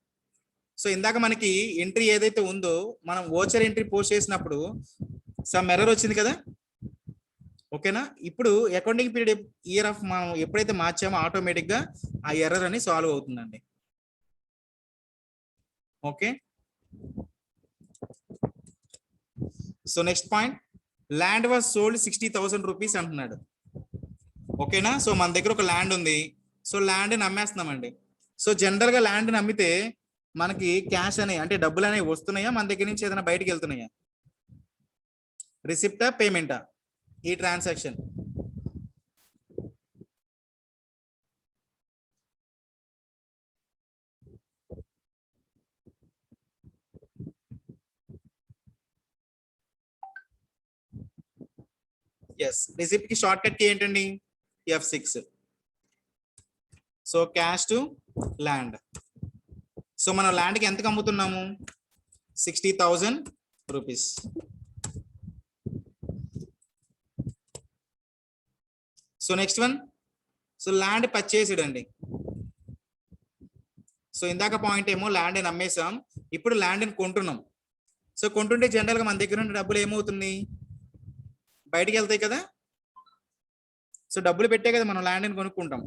A: సో ఇందాక మనకి ఎంట్రీ ఏదైతే ఉందో మనం వోచర్ ఎంట్రీ పోస్ట్ చేసినప్పుడు సమ్ ఎర్రర్ వచ్చింది కదా. ఓకేనా. ఇప్పుడు అకౌంటింగ్ పీరియడ్ ఇయర్ ఆఫ్ మనం ఎప్పుడైతే మార్చామో ఆటోమేటిక్ గా ఆ ఎర్రర్ అని సాల్వ్ అవుతుందండి. Okay, so next point, land was sold 60,000 rupees అంటున్నాడు. ఓకేనా. సో మన దగ్గర ఒక ల్యాండ్ ఉంది, సో ల్యాండ్ నమ్మేస్తున్నామండి. సో జనరల్ గా ల్యాండ్ నమ్మితే మనకి క్యాష్ అనే అంటే డబ్బులు అనేవి వస్తున్నాయా, మన దగ్గర నుంచి ఏదైనా బయటకు వెళ్తున్నాయా, రిసిప్టా పేమెంటా ఈ ట్రాన్సాక్షన్. ఎస్, రిసిప్ట్ కి షార్ట్ కట్ కి ఏంటండి, F6. So cash to land. So మనం ల్యాండ్ కి ఎంతకు అమ్ముతున్నాము, 60,000 rupees. So next one, so land purchased అండి. సో ఇందాక పాయింట్ ఏమో ల్యాండ్ అని అమ్మేసాం, ఇప్పుడు ల్యాండ్ ని కొంటున్నాం. సో కొంటుంటే జనరల్ గా మన దగ్గర ఉన్న డబ్బులు ఏమవుతుంది, బయటికి వెళ్తాయి కదా. సో డబ్బులు పెట్టే కదా మనం ల్యాండ్ ని కొనుక్కుంటాం.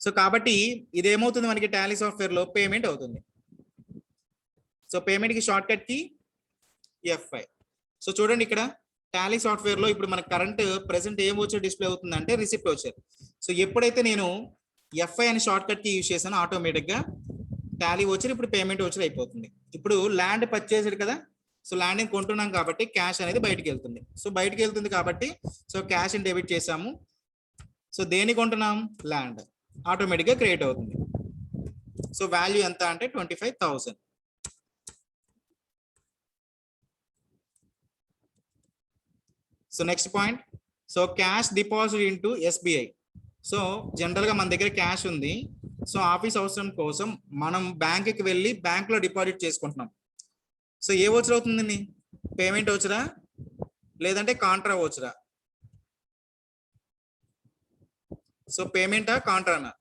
A: సో కాబట్టి ఇదేమవుతుంది మనకి టాలీ సాఫ్ట్వేర్ లో పేమెంట్ అవుతుంది. సో పేమెంట్ కి షార్ట్ కట్ కి F5. సో చూడండి ఇక్కడ టాలీ సాఫ్ట్వేర్ లో ఇప్పుడు మన కరెంట్ ప్రెసెంట్ ఏం వచ్చారు డిస్ప్లే అవుతుంది అంటే రిసిప్ట్ వచ్చారు. సో ఎప్పుడైతే నేను F5 అని షార్ట్ కట్ కి యూజ్ చేశానో ఆటోమేటిక్ గా టాలీ వచ్చి ఇప్పుడు పేమెంట్ వచ్చి అయిపోతుంది. ఇప్పుడు ల్యాండ్ పర్చేస్డ్ కదా. సో ల్యాండ్ కొంటున్నాం కాబట్టి క్యాష్ అనేది బయటికి వెళ్తుంది. సో బయటికి వెళ్తుంది కాబట్టి సో క్యాష్ ని డెబిట్ చేసాము. సో దేని కొంటున్నాం, ల్యాండ్, ఆటోమేటిక్ గా క్రియేట్ అవుతుంది. సో వాల్యూ ఎంత అంటే 25,000. So next point, so cash deposit into SBI. So general గా మన దగ్గర క్యాష్ ఉంది. సో ఆఫీస్ అవసరం కోసం మనం బ్యాంక్ కి వెళ్ళి బ్యాంక్ లో డిపాజిట్ చేసుకుంటున్నాం. సో ఏ వోచర్ అవుతుందండి? పేమెంట్ వోచరా లేదంటే కాంట్రా వోచరా? సో పేమెంటా కాంట్రానా?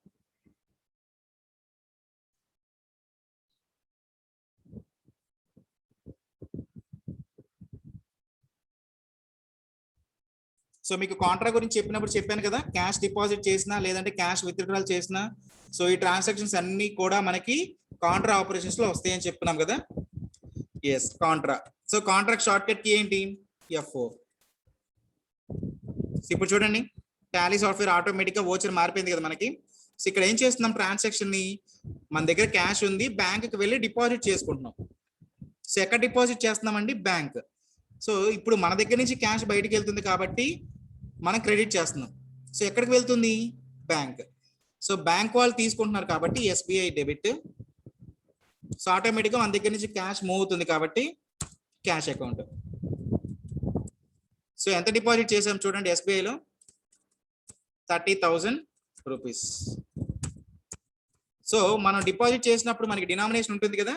A: సో మీకు కాంట్రా గురించి చెప్పినప్పుడు చెప్పాను కదా, క్యాష్ డిపాజిట్ చేసినా లేదంటే క్యాష్ విత్డ్రాల్ చేసినా సో ఈ ట్రాన్సాక్షన్స్ అన్ని కూడా మనకి కాంట్రా ఆపరేషన్స్ లో వస్తాయని చెప్తున్నాం కదా. Yes, contra. So contract short cut కి ఏంటి? F4. ఇప్పుడు చూడండి, టాలీ సాఫ్ట్వేర్ ఆటోమేటిక్ గా వోచర్ మారిపోయింది కదా మనకి. సో ఇక్కడ ఏం చేస్తున్నాం, ట్రాన్సాక్షన్ ని మన దగ్గర క్యాష్ ఉంది, బ్యాంక్ కి వెళ్ళి డిపాజిట్ చేసుకుంటున్నాం. సో ఎక్కడ డిపాజిట్ చేస్తున్నామండి? బ్యాంక్. సో ఇప్పుడు మన దగ్గర నుంచి క్యాష్ బయటికి వెళ్తుంది కాబట్టి మనం క్రెడిట్ చేస్తున్నాం. సో ఎక్కడికి వెళ్తుంది? బ్యాంక్. సో బ్యాంక్ వాళ్ళు తీసుకుంటున్నారు కాబట్టి SBI డెబిట్. సో ఆటోమేటిక్ గా మన దగ్గర నుంచి క్యాష్ మూవ్ అవుతుంది కాబట్టి క్యాష్ అకౌంట్. సో ఎంత డిపాజిట్ చేసాం చూడండి, SBIలో 30,000 రూపీస్. సో మనం డిపాజిట్ చేసినప్పుడు మనకి డినామినేషన్ ఉంటుంది కదా.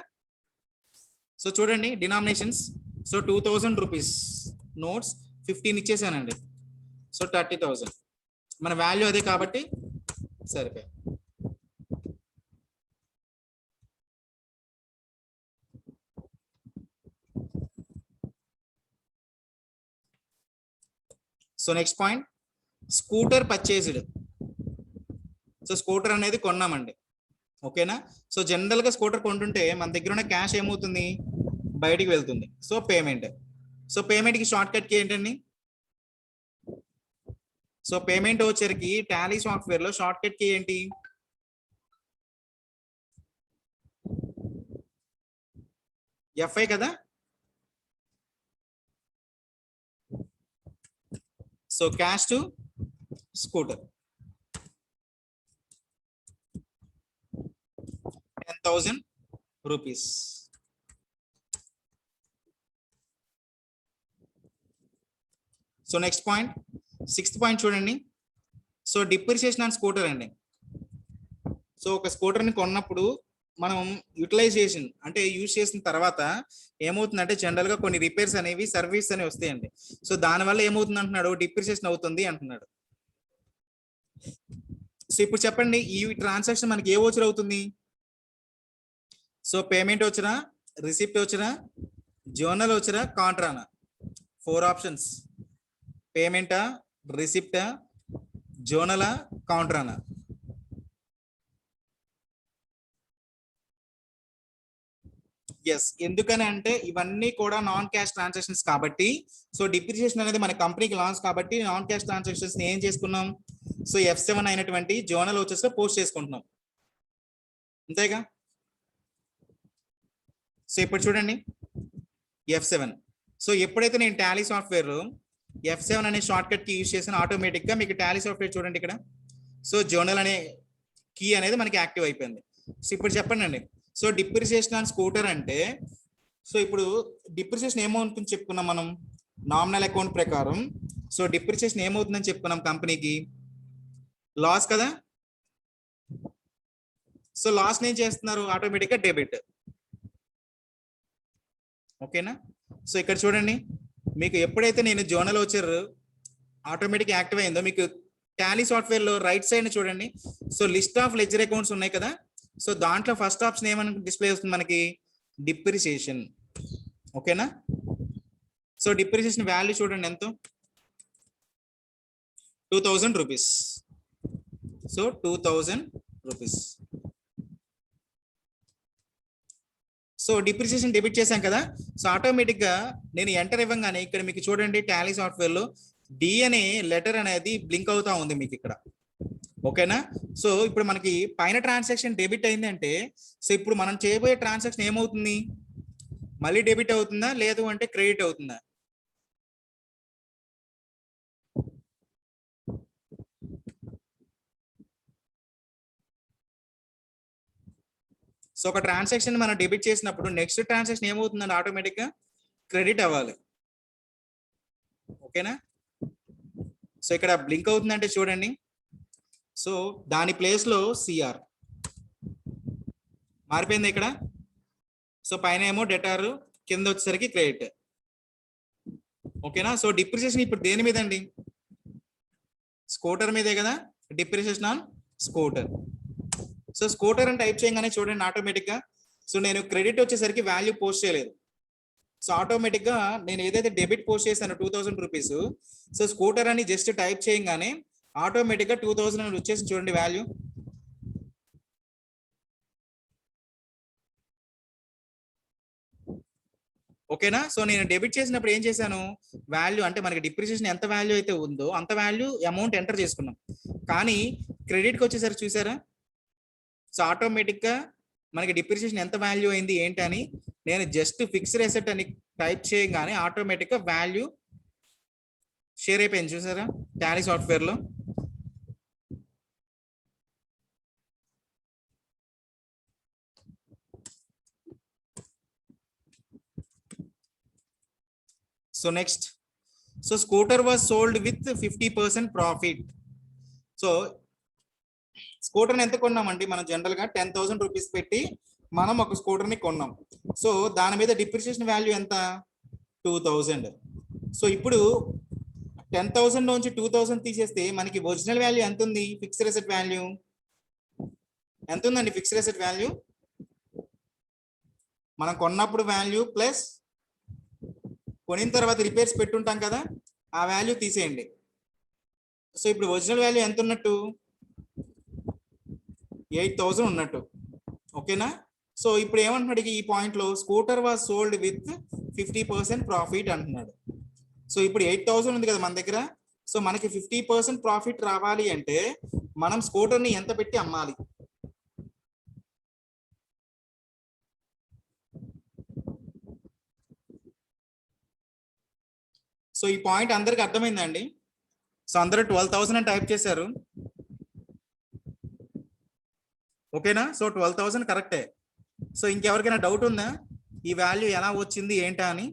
A: సో చూడండి డినామినేషన్స్. సో 2,000 రూపీస్ నోట్స్ 15 ఇచ్చేసానండి. సో 30,000 మన వాల్యూ అదే కాబట్టి సరిపోయి. So next point, scooter purchased. So scooter అనేది కొన్నామండి, ఓకేనా. సో జనరల్ గా స్కూటర్ కొంటుంటే మన దగ్గర ఉన్న క్యాష్ ఏమవుతుంది? బయటికి వెళ్తుంది. So payment. సో పేమెంట్ కి షార్ట్ కట్ కి ఏంటండి? సో పేమెంట్ వచ్చరికి టాలీ సాఫ్ట్వేర్ లో షార్ట్ కట్ కి ఏంటి? FI కదా. So cash to scooter 10,000 rupees. So next point, 6th point చూడండి. సో డిప్రిసియేషన్ ఆన్ స్కూటర్ అండి. సో ఒక స్కూటర్ ని కొన్నప్పుడు మనం యూటిలైజేషన్ అంటే యూజ్ చేసిన తర్వాత ఏమవుతుందంటే జనరల్ గా కొన్ని రిపేర్స్ అనేవి సర్వీస్ అనేవి వస్తాయండి. సో దానివల్ల ఏమవుతుంది అంటున్నాడు? డిప్రిసియేషన్ అవుతుంది అంటున్నాడు. సో ఇప్పుడు చెప్పండి, ఈ ట్రాన్సాక్షన్ మనకి ఏ వోచర్ అవుతుంది? సో పేమెంట్ వచ్చరా, రిసిప్ట్ వచ్చరా, జర్నల్ వచ్చరా, కాంట్రానా? 4 ఆప్షన్స్. పేమెంటా, రిసిప్టా, జర్నలా, కాంట్రానా? ఎస్, ఎందుకని అంటే ఇవన్నీ కూడా నాన్ క్యాష్ ట్రాన్సాక్షన్స్ కాబట్టి. సో డిప్రిసియేషన్ అనేది మన కంపెనీకి లాస్ కాబట్టి నాన్ క్యాష్ ట్రాన్సాక్షన్స్ ఏం చేసుకున్నాం? సో F7 అయినటువంటి జర్నల్ వచ్చేసి పోస్ట్ చేసుకుంటున్నాం, అంతేగా. సో ఇప్పుడు చూడండి F7. సో ఎప్పుడైతే నేను టాలీ సాఫ్ట్వేర్ F7 అనే షార్ట్ కట్ కి యూజ్ చేసిన ఆటోమేటిక్ గా మీకు టాలీ సాఫ్ట్వేర్ చూడండి ఇక్కడ. సో జర్నల్ అనే కీ అనేది మనకి యాక్టివ్ అయిపోయింది. సో ఇప్పుడు చెప్పండి అండి, సో డిప్రిసియేషన్ ఆన్ స్కూటర్ అంటే సో ఇప్పుడు డిప్రిసియేషన్ ఏమవుతుందని చెప్పుకున్నాం మనం నామినల్ అకౌంట్ ప్రకారం. సో డిప్రిసియేషన్ ఏమవుతుందని చెప్పుకున్నాం కంపెనీకి? లాస్ కదా. సో లాస్ ఏం చేస్తున్నారు? ఆటోమేటిక్ గా డెబిట్, ఓకేనా. సో ఇక్కడ చూడండి, మీకు ఎప్పుడైతే నేను జర్నల్ వోచర్ ఆటోమేటిక్ యాక్టివ్ అయిందో మీకు టాలీ సాఫ్ట్వేర్ లో రైట్ సైడ్ చూడండి. So list of ledger accounts ఉన్నాయి కదా. సో దాంట్లో ఫస్ట్ ఆప్షన్ ఏమని డిస్ప్లే అవుతుంది మనకి? డిప్రిసియేషన్, ఓకేనా. సో డిప్రిసియేషన్ వాల్యూ చూడండి ఎంతో? 2,000 rupees. So 2,000 rupees. So depreciation debit చేశాం కదా. సో ఆటోమేటిక్ గా నేను ఎంటర్ ఇవ్వగానే ఇక్కడ మీకు చూడండి టాలీ సాఫ్ట్వేర్ లో D అనే లెటర్ అనేది బ్లింక్ అవుతా ఉంది మీకు ఇక్కడ, ఓకేనా. సో ఇప్పుడు మనకి పైన ట్రాన్సాక్షన్ డెబిట్ అయింది అంటే సో ఇప్పుడు మనం చేయబోయే ట్రాన్సాక్షన్ ఏమవుతుంది? మళ్ళీ డెబిట్ అవుతుందా లేదు అంటే క్రెడిట్ అవుతుందా? సో ఒక ట్రాన్సాక్షన్ మనం డెబిట్ చేసినప్పుడు నెక్స్ట్ ట్రాన్సాక్షన్ ఏమవుతుందండి? ఆటోమేటిక్ గా క్రెడిట్ అవ్వాలి, ఓకేనా. సో ఇక్కడ బ్లింక్ అవుతుందంటే చూడండి, సో దాని ప్లేస్ లో CR మారిపోయింది ఇక్కడ. సో పైన ఏమో డెటార్ కింద వచ్చేసరికి క్రెడిట్. ఓకేనా? సో డిప్రిసియేషన్ ఇప్పుడు దేని మీద అండి? స్కూటర్ మీదే కదా, depreciation on scooter. So scooter అని టైప్ చేయగానే చూడండి ఆటోమేటిక్ గా, సో నేను క్రెడిట్ వచ్చేసరికి వాల్యూ పోస్ట్ చేయలేదు. సో ఆటోమేటిక్ గా నేను ఏదైతే డెబిట్ పోస్ట్ చేశాను 2000 రూపీస్, సో స్కూటర్ అని జస్ట్ టైప్ చేయగానే ఆటోమేటిక్ గా 2000 అని వచ్చేసి చూడండి వాల్యూ. ఓకేనా? సో నేను డెబిట్ చేసినప్పుడు ఏం చేశాను, వాల్యూ అంటే మనకి డిప్రిసియేషన్ ఎంత వాల్యూ అయితే ఉందో అంత వాల్యూ అమౌంట్ ఎంటర్ చేసుకున్నాం. కానీ క్రెడిట్కి వచ్చేసరికి చూసారా, సో ఆటోమేటిక్ గా మనకి డిప్రిసియేషన్ ఎంత వాల్యూ అయింది ఏంటి అని నేను జస్ట్ ఫిక్స్డ్ అసెట్ అని టైప్ చేయగానే ఆటోమేటిక్ గా వాల్యూ షేర్ అయిపోయింది. చూసారా టాలీ సాఫ్ట్వేర్ లో. So next, so scooter was sold with 50% profit. So scooter ఎంత కొన్నామండి మనం? జనరల్ గా 10,000 రూపీస్ పెట్టి మనం ఒక స్కూటర్ ని కొన్నాం. సో దాని మీద డిప్రిసియేషన్ వాల్యూ ఎంత? 2000. సో ఇప్పుడు 10,000 నుంచి 2000 తీసేస్తే మనకి ఒరిజినల్ వాల్యూ ఎంత ఉంది? ఫిక్స్డ్ అసెట్ వాల్యూ ఎంత ఉందండి? ఫిక్స్డ్ అసెట్ వాల్యూ మనం కొన్నప్పుడు వాల్యూ ప్లస్ కొనిన తర్వాత రిపేర్స్ పెట్టుంటాం కదా, ఆ వాల్యూ తీసేయండి. సో ఇప్పుడు ఒరిజినల్ వాల్యూ ఎంత ఉన్నట్టు? 8,000 ఉన్నట్టు. ఓకేనా? సో ఇప్పుడు ఏమంటున్నాడు ఈ పాయింట్ లో? Scooter was sold with 50% profit అంటున్నాడు. సో ఇప్పుడు 8,000 ఉంది కదా మన దగ్గర. సో మనకి 50% ప్రాఫిట్ రావాలి అంటే మనం స్కూటర్ ని ఎంత పెట్టి అమ్మాలి? సో ఈ పాయింట్ అందరికి అర్థమైందండి? సో అందరూ 12,000 అని టైప్ చేశారు. ఓకేనా? సో 12,000 కరెక్టే. సో ఇంకెవరికైనా డౌట్ ఉందా ఈ వాల్యూ ఎలా వచ్చింది ఏంటా అని?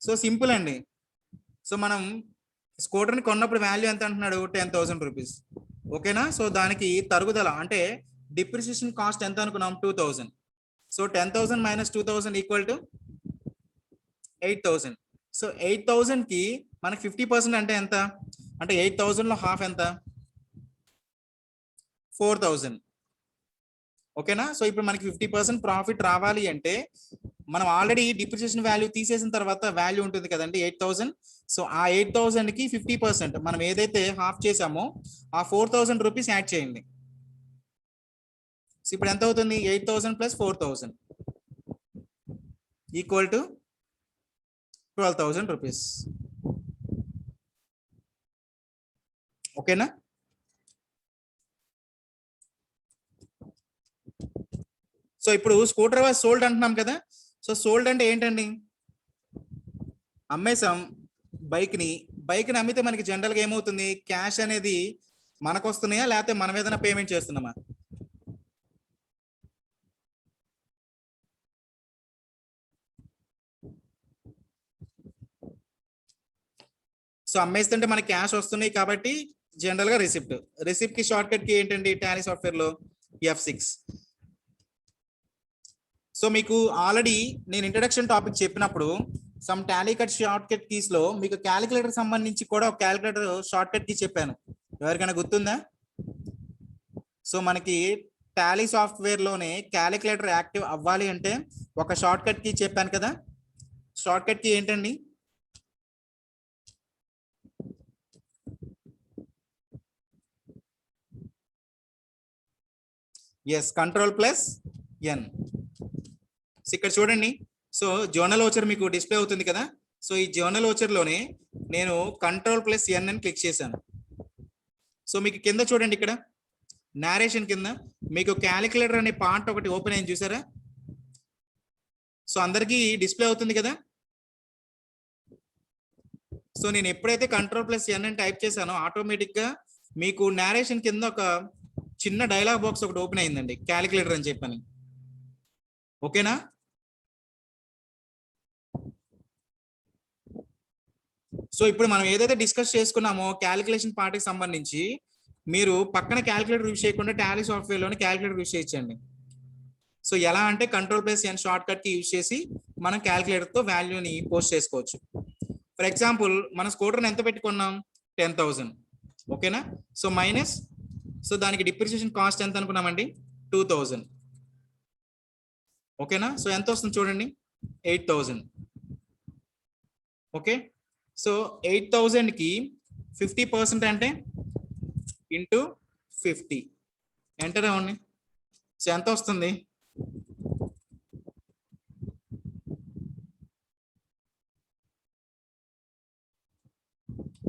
A: సో సింపుల్ అండి. సో మనం స్కూటర్ని కొన్నప్పుడు వాల్యూ ఎంత అంటున్నాడు? 10,000 రూపీస్. ఓకేనా? సో దానికి తరుగుదల అంటే డిప్రిసియేషన్ కాస్ట్ ఎంత అనుకున్నాం? 2,000. So 10,000 minus 2,000 equal to 8,000. So 8,000 కి మనకి 50% అంటే ఎంత? అంటే 8,000 లో హాఫ్ ఎంత? 4,000. ఓకేనా? సో ఇప్పుడు మనకి 50% ప్రాఫిట్ రావాలి అంటే మనం ఆల్రెడీ డిప్రిసియేషన్ వాల్యూ తీసేసిన తర్వాత వాల్యూ ఉంటుంది కదండి 8,000. సో ఆ 8,000 కి 50% మనం ఏదైతే హాఫ్ చేసామో ఆ 4,000 రూపీస్ యాడ్ చేయండి. సో ఇప్పుడు ఎంత అవుతుంది? 8,000 ప్లస్ 4,000 ఈక్వల్ టు 12,000 రూపీస్. ఓకేనా? సో ఇప్పుడు స్కూటర్ వాజ్ సోల్డ్ అంటున్నాం కదా. సో సోల్డ్ అంటే ఏంటండి? అమ్మేసాం బైక్ని. బైక్ని అమ్మితే మనకి జనరల్గా ఏమవుతుంది? క్యాష్ అనేది మనకు వస్తున్నాయా లేకపోతే మనం ఏదైనా పేమెంట్ చేస్తున్నామా? సో అమ్మేస్తుంటే మనకి క్యాష్ వస్తున్నాయి కాబట్టి జనరల్ గా రిసిప్ట్. రిసిప్ట్ కి షార్ట్ కట్ కి ఏంటండి టాలీ సాఫ్ట్వేర్ లో? F6. సో మీకు ఆల్రెడీ నేను ఇంట్రడక్షన్ టాపిక్ చెప్పినప్పుడు some Tally cut short cut keys లో మీకు క్యాలిక్యులేటర్ సంబంధించి కూడా ఒక క్యాలిక్యులేటర్ షార్ట్ కట్ కీ చెప్పాను. ఎవరికైనా గుర్తుందా? సో మనకి టాలీ సాఫ్ట్వేర్ లోనే క్యాలిక్యులేటర్ యాక్టివ్ అవ్వాలి అంటే ఒక షార్ట్ కట్ కీ చెప్పాను కదా. షార్ట్ కట్ కీ ఏంటండి? Yes, Ctrl+N. ఇక్కడ చూడండి. సో జర్నల్ ఓచర్ మీకు డిస్ప్లే అవుతుంది కదా. సో ఈ జర్నల్ ఓచర్ లోనే నేను Ctrl+N అని క్లిక్ చేశాను. సో మీకు కింద చూడండి, ఇక్కడ నారేషన్ కింద మీకు క్యాలిక్యులేటర్ అనే పార్ట్ ఒకటి ఓపెన్ అయింది చూసారా. సో అందరికీ డిస్ప్లే అవుతుంది కదా. సో నేను ఎప్పుడైతే Ctrl+N అని టైప్ చేశానో ఆటోమేటిక్ గా మీకు నారేషన్ కింద ఒక చిన్న డైలాగ్ బాక్స్ ఒకటి ఓపెన్ అయిందండి, క్యాలిక్యులేటర్ అని చెప్పని. ఓకేనా? సో ఇప్పుడు మనం ఏదైతే డిస్కస్ చేసుకున్నామో క్యాలిక్యులేషన్ పార్ట్ కి సంబంధించి మీరు పక్కన క్యాలిక్యులేటర్ యూస్ చేయకుండా టాలీ సాఫ్ట్వేర్లోని క్యాలిక్యులేటర్ యూస్ చేయొచ్చండి. సో ఎలా అంటే Ctrl+N షార్ట్ కట్ కి యూస్ చేసి మనం క్యాలిక్యులేటర్ తో వాల్యూని పోస్ట్ చేసుకోవచ్చు. ఫర్ ఎగ్జాంపుల్ మన స్కూటర్ని ఎంత పెట్టుకున్నాం 10,000. ఓకేనా. సో మైనస్, సో దానికి డిప్రిసియేషన్ కాస్ట్ ఎంత అనుకున్నామండి 2,000. ఓకేనా. సో ఎంత వస్తుంది చూడండి 8,000. ఓకే. సో 8,000కి 50% అంటే ఇంటూ 50 ఎంటర్ అవ్వండి. సో ఎంత వస్తుంది?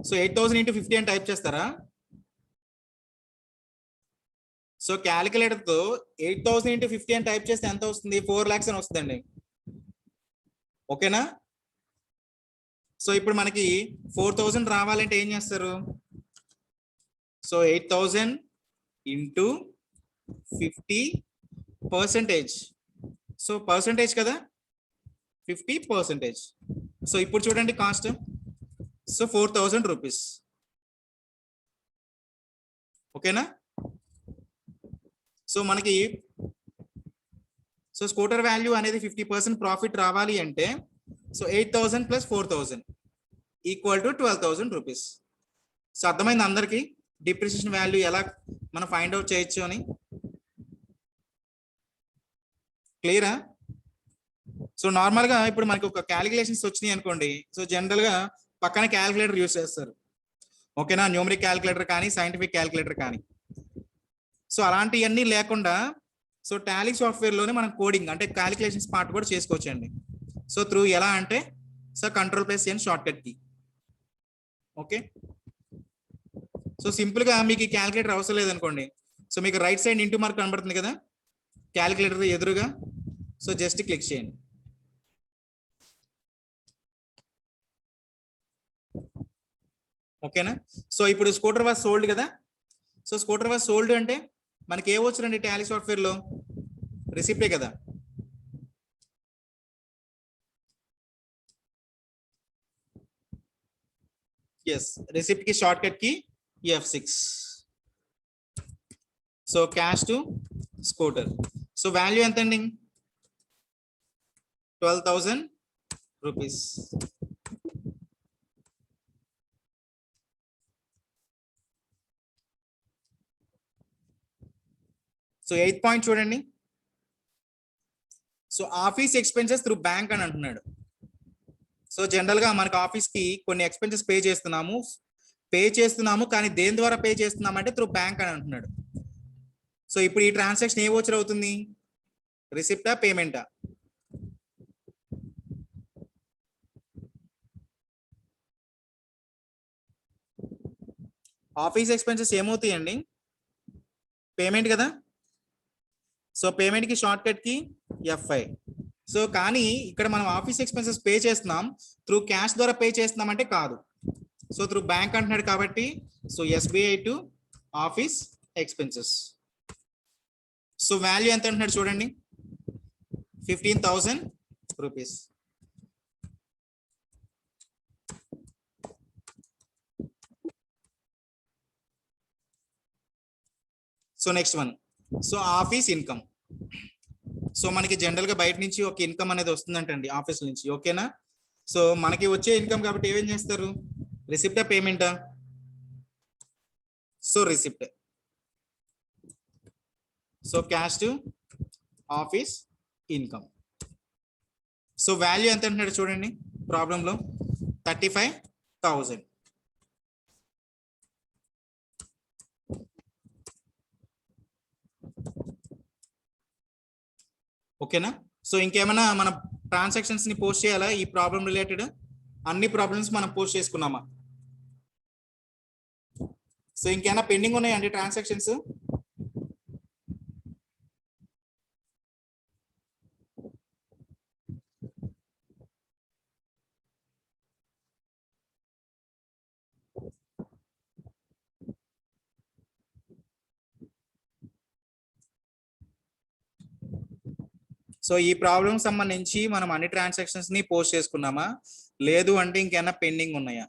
A: సో 8,000 ఇంటూ 50 అని టైప్ చేస్తారా? సో క్యాలిక్యులేటర్ తో 8,000 ఇంటూ 50 అని టైప్ చేస్తే ఎంత వస్తుంది? 4 lakhs అని వస్తుందండి. ఓకేనా. సో ఇప్పుడు మనకి 4,000 రావాలంటే ఏం చేస్తారు? So 8,000 into 50%. సో పర్సంటేజ్ కదా 50%. సో ఇప్పుడు చూడండి కాస్ట్. So 4,000 rupees. ఓకేనా. సో మనకి సో స్కూటర్ వాల్యూ అనేది 50% ప్రాఫిట్ రావాలి అంటే so 8,000 plus 4,000 equal to 12,000 rupees. So అర్థమైంది అందరికి డిప్రిసియేషన్ వాల్యూ ఎలా మనం ఫైండ్ అవుట్ చేయొచ్చు అని? క్లియరా? సో నార్మల్ గా ఇప్పుడు మనకి ఒక క్యాలిక్యులేషన్స్ వచ్చినాయి అనుకోండి. సో జనరల్ గా పక్కన క్యాలిక్యులేటర్ యూస్ చేస్తారు. ఓకేనా. న్యూమరిక్ క్యాలిక్యులేటర్ కానీ సైంటిఫిక్ క్యాలిక్యులేటర్ కానీ. సో అలాంటివన్నీ లేకుండా సో టాలీ సాఫ్ట్వేర్ లోనే మనం కోడింగ్ అంటే క్యాలిక్యులేషన్స్ పార్ట్ కూడా చేసుకోవచ్చండి. సో త్రూ ఎలా అంటే సో Ctrl+N షార్ట్ కట్ కి. ఓకే. సో సింపుల్ గా మీకు ఈ క్యాలిక్యులేటర్ అవసరం లేదనుకోండి. సో మీకు రైట్ సైడ్ ఇంటూ మార్క్ కనబడుతుంది కదా క్యాలిక్యులేటర్ ఎదురుగా. సో జస్ట్ క్లిక్ చేయండి. ఓకేనా. సో ఇప్పుడు స్కూటర్ వాజ్ సోల్డ్ కదా. సో స్కూటర్ వాజ్ సోల్డ్ అంటే మనకి ఏ వచ్చునండి టాలీ సాఫ్ట్వేర్ లో? రిసిప్టే కదా. ఎస్, రిసిప్ట్ కి షార్ట్ కట్ కి F6. So cash to scooter. So value ఎంత అండి? 12,000 రూపీస్. సో 8th పాయింట్ చూడండి. So office expenses through bank అని అంటున్నాడు. సో జనరల్ గా మనకి ఆఫీస్ కి కొన్ని ఎక్స్పెన్సెస్ పే చేస్తున్నాము కానీ దేని ద్వారా పే చేస్తున్నాం అంటే త్రూ బ్యాంక్ అని అంటున్నాడు. సో ఇప్పుడు ఈ ట్రాన్సాక్షన్ ఏ వోచర్ అవుతుంది? రిసిప్టా పేమెంటా? ఆఫీస్ ఎక్స్పెన్సెస్ ఏమవుతాయండి? పేమెంట్ కదా. సో పేమెంట్ కి షార్ట్ కట్ కి F5. సో కానీ ఇక్కడ మనం ఆఫీస్ ఎక్స్పెన్సెస్ పే చేస్తున్నాం త్రూ క్యాష్ ద్వారా పే చేస్తున్నాం అంటే కాదు. సో త్రూ బ్యాంక్ అంటున్నాడు కాబట్టి so SBI to office expenses. So value ఎంత అంటున్నాడు చూడండి 15,000 rupees. So next one. So office income. So మనకి జనరల్ గా బయట నుంచి ఒక ఇన్కమ్ అనేది వస్తుందంటండి ఆఫీస్ నుంచి. ఓకేనా. సో మనకి వచ్చే ఇన్కమ్ కాబట్టి ఏమేం చేస్తారు? రిసిప్టా పేమెంటా? So receipt. So cash to office income. So value ఎంత అంటున్నాడు చూడండి ప్రాబ్లంలో 35,000. ఓకేనా. సో ఇంకేమైనా మన ట్రాన్సాక్షన్స్ ని పోస్ట్ చేయాలా ఈ ప్రాబ్లం రిలేటెడ్? అన్ని ప్రాబ్లమ్స్ మనం పోస్ట్ చేసుకున్నామా? సో ఇంకేమైనా పెండింగ్ ఉన్నాయండి ట్రాన్సాక్షన్స్? సో ఈ ప్రాబ్లం సంబంధించి మనం అన్ని ట్రాన్సాక్షన్స్ ని పోస్ట్ చేసుకున్నామా లేదు అంటే ఇంకేమైనా పెండింగ్ ఉన్నాయా?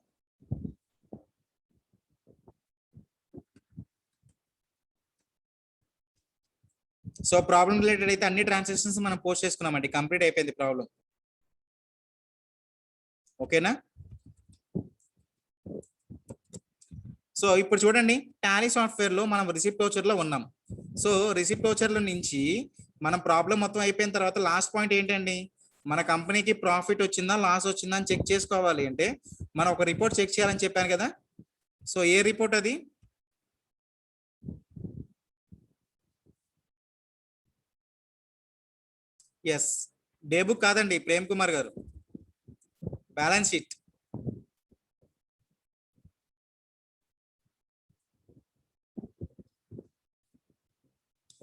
A: సో ప్రాబ్లం రిలేటెడ్ అయితే అన్ని ట్రాన్సాక్షన్స్ మనం పోస్ట్ చేసుకున్నామండి, కంప్లీట్ అయిపోయింది ప్రాబ్లం. ఓకేనా? సో ఇప్పుడు చూడండి, టాలీ సాఫ్ట్వేర్ లో మనం రిసిప్ట్ వోచర్ లో ఉన్నాం. సో రిసిప్ట్ వోచర్ లో నుంచి మనం ప్రాబ్లం మొత్తం అయిపోయిన తర్వాత లాస్ట్ పాయింట్ ఏంటండి, మన కంపెనీకి ప్రాఫిట్ వచ్చిందా లాస్ వచ్చిందా అని చెక్ చేసుకోవాలి అంటే మనం ఒక రిపోర్ట్ చెక్ చేయాలని చెప్పాను కదా. సో ఏ రిపోర్ట్ అది? ఎస్, డే బుక్ కాదండి ప్రేమ్ కుమార్ గారు, బ్యాలెన్స్ షీట్.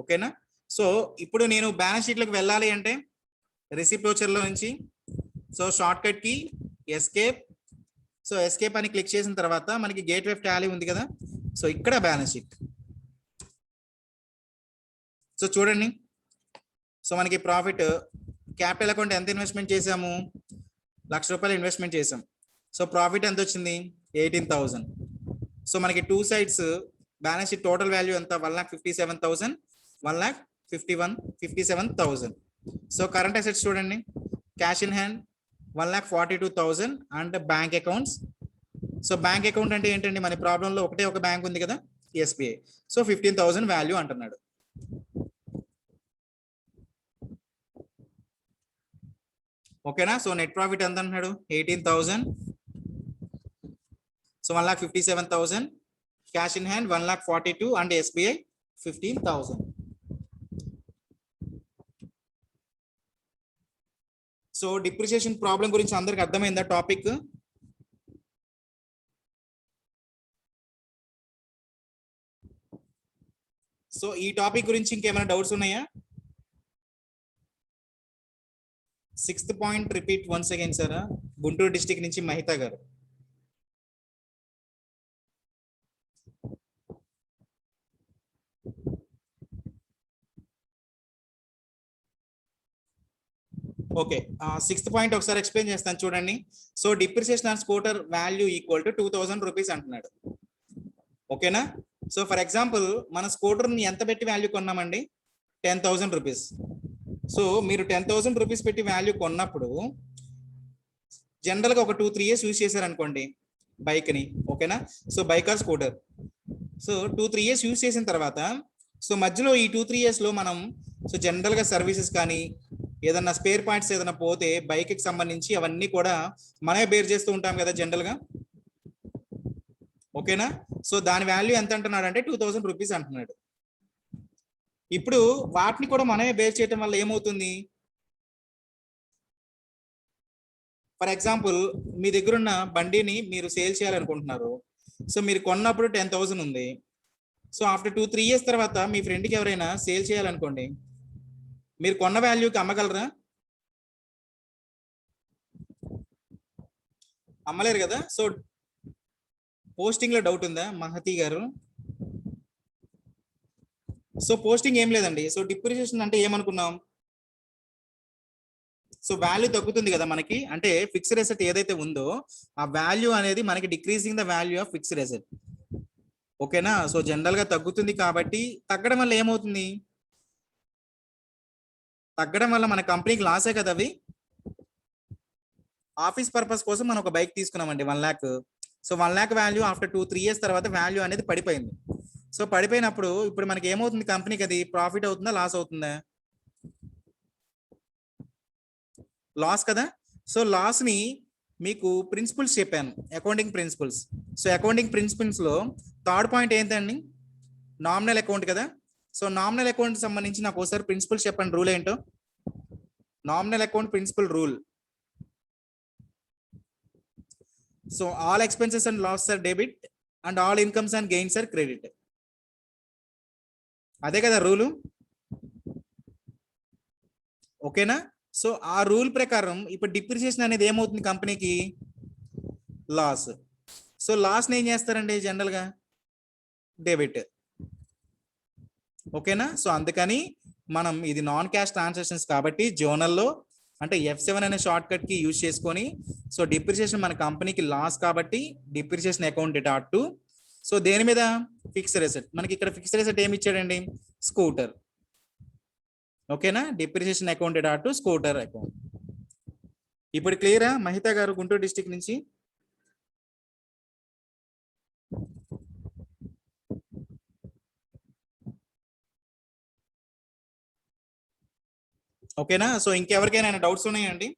A: ఓకేనా? సో ఇప్పుడు నేను బ్యాలెన్స్ షీట్ లోకి వెళ్ళాలి అంటే రిసిప్ట్ వోచర్ లో నుంచి సో షార్ట్ కట్ కి ఎస్కేప్. సో ఎస్కేప్ అని క్లిక్ చేసిన తర్వాత మనకి గేట్వే టాలీ ఉంది కదా, సో ఇక్కడ బ్యాలెన్స్ షీట్. సో చూడండి, సో మనకి ప్రాఫిట్ క్యాపిటల్ అకౌంట్ ఎంత ఇన్వెస్ట్మెంట్ చేసాము, ₹1,00,000 ఇన్వెస్ట్మెంట్ చేసాం. సో ప్రాఫిట్ ఎంత వచ్చింది, 18,000. సో మనకి two sides balance sheet total value ఎంత, 1,57,000, 1,57,000. సో కరెంట్ అసెట్స్ చూడండి, cash in hand 1,42,000 and bank accounts. So bank account అంటే ఏంటండి, మన ప్రాబ్లంలో ఒకటే ఒక బ్యాంక్ ఉంది కదా, ఎస్బీఐ. సో 15,000 వాల్యూ అంటున్నాడు. ఓకేనా? సో నెట్ ప్రాఫిట్ ఎంత అంటున్నాడు, 18,000. So 1,57,000, cash in hand 1,42 and SBI 15,000. So depreciation problem గురించి అందరికి అర్థమైందా టాపిక్? సో ఈ టాపిక్ గురించి ఇంకేమైనా డౌట్స్ ఉన్నాయా? 6th point repeat once again sir, Guntur district నుంచి మహితా గారు. ఓకే, 6th పాయింట్ ఒకసారి ఎక్స్ప్లెయిన్ చేస్తాను చూడండి. So depreciation on scooter value equal to 2,000 rupees అంటున్నాడు. ఓకేనా? సో ఫర్ ఎగ్జాంపుల్ మన స్కూటర్ని ఎంత పెట్టి వాల్యూ కొన్నామండి, 10,000 రూపీస్. సో మీరు 10,000 రూపీస్ పెట్టి వాల్యూ కొన్నప్పుడు జనరల్గా ఒక 2-3 years యూజ్ చేశారనుకోండి బైక్ని. ఓకేనా? So bike or scooter. So 2-3 years use చేసిన తర్వాత సో మధ్యలో ఈ 2-3 years లో మనం సో జనరల్గా సర్వీసెస్ కానీ ఏదన్నా స్పేర్ పార్ట్స్ ఏదైనా పోతే బైక్ కి సంబంధించి అవన్నీ కూడా మనమే బేర్ చేస్తూ ఉంటాం కదా జనరల్గా. ఓకేనా? సో దాని వాల్యూ ఎంత అంటున్నాడు అంటే 2,000 రూపీస్ అంటున్నాడు. ఇప్పుడు వాటిని కూడా మనమే బేర్ చేయటం వల్ల ఏమవుతుంది, ఫర్ ఎగ్జాంపుల్ మీ దగ్గర ఉన్న బండిని మీరు సేల్ చేయాలనుకుంటున్నారు. సో మీరు కొన్నప్పుడు 10,000 ఉంది. సో ఆఫ్టర్ 2-3 years తర్వాత మీ ఫ్రెండ్కి ఎవరైనా సేల్ చేయాలనుకోండి, మీరు కొన్న వాల్యూకి అమ్మగలరా? అమ్మలేరు కదా. సో పోస్టింగ్ లో డౌట్ ఉందా మహతి గారు? సో పోస్టింగ్ ఏం లేదండి. సో డిప్రిసియేషన్ అంటే ఏమనుకున్నాం, సో వాల్యూ తగ్గుతుంది కదా మనకి, అంటే ఫిక్స్డ్ అసెట్ ఏదైతే ఉందో ఆ వాల్యూ అనేది మనకి decreasing the value of fixed asset. ఓకేనా? సో జనరల్ గా తగ్గుతుంది కాబట్టి తగ్గడం వల్ల ఏమవుతుంది, తగ్గడం వల్ల మన కంపెనీకి లాసే కదా అవి. ఆఫీస్ పర్పస్ కోసం మనం ఒక బైక్ తీసుకున్నామండి 1 lakh. So 1 lakh value after 2-3 years తర్వాత వాల్యూ అనేది పడిపోయింది. సో పడిపోయినప్పుడు ఇప్పుడు మనకి ఏమవుతుంది, కంపెనీకి అది ప్రాఫిట్ అవుతుందా లాస్ అవుతుందా? లాస్ కదా. సో లాస్ ని మీకు ప్రిన్సిపల్స్ చెప్పాను, accounting principles. So accounting principles లో థర్డ్ పాయింట్ ఏంటండి, నామినల్ అకౌంట్ కదా. సో నామినల్ అకౌంట్ సంబంధించి నాకు ఒకసారి ప్రిన్సిపల్స్ చెప్పండి, రూల్ ఏంటో. Nominal account principle rule. So all expenses and loss are debit and all incomes and gains are credit. అదే కదా రూలు. ఓకేనా? సో ఆ రూల్ ప్రకారం ఇప్పుడు డిప్రిసియేషన్ అనేది ఏమవుతుంది కంపెనీకి, లాస్. సో లాస్ని ఏం చేస్తారండి జనరల్గా, డెబిట్. ఓకేనా? సో అందుకని మనం ఇది నాన్ క్యాష్ ట్రాన్సాక్షన్స్ కాబట్టి జోనల్లో అంటే F7 అనే షార్ట్ కట్ కి యూజ్ చేసుకొని, సో డిప్రిసియేషన్ మన కంపెనీకి లాస్ కాబట్టి depreciation account dot two. So దేని మీద, ఫిక్స్డ్ అసెట్. మనకి ఇక్కడ ఫిక్స్డ్ అసెట్ ఏమి ఇచ్చాడండి, స్కూటర్. ఓకేనా, depreciation accounted to scooter account. ఇప్పుడు క్లియరా మహితా గారు గుంటూరు డిస్టిక్ నుంచి? ఓకేనా, సో ఇంకెవరికైనా డౌట్స్ ఉన్నాయండి?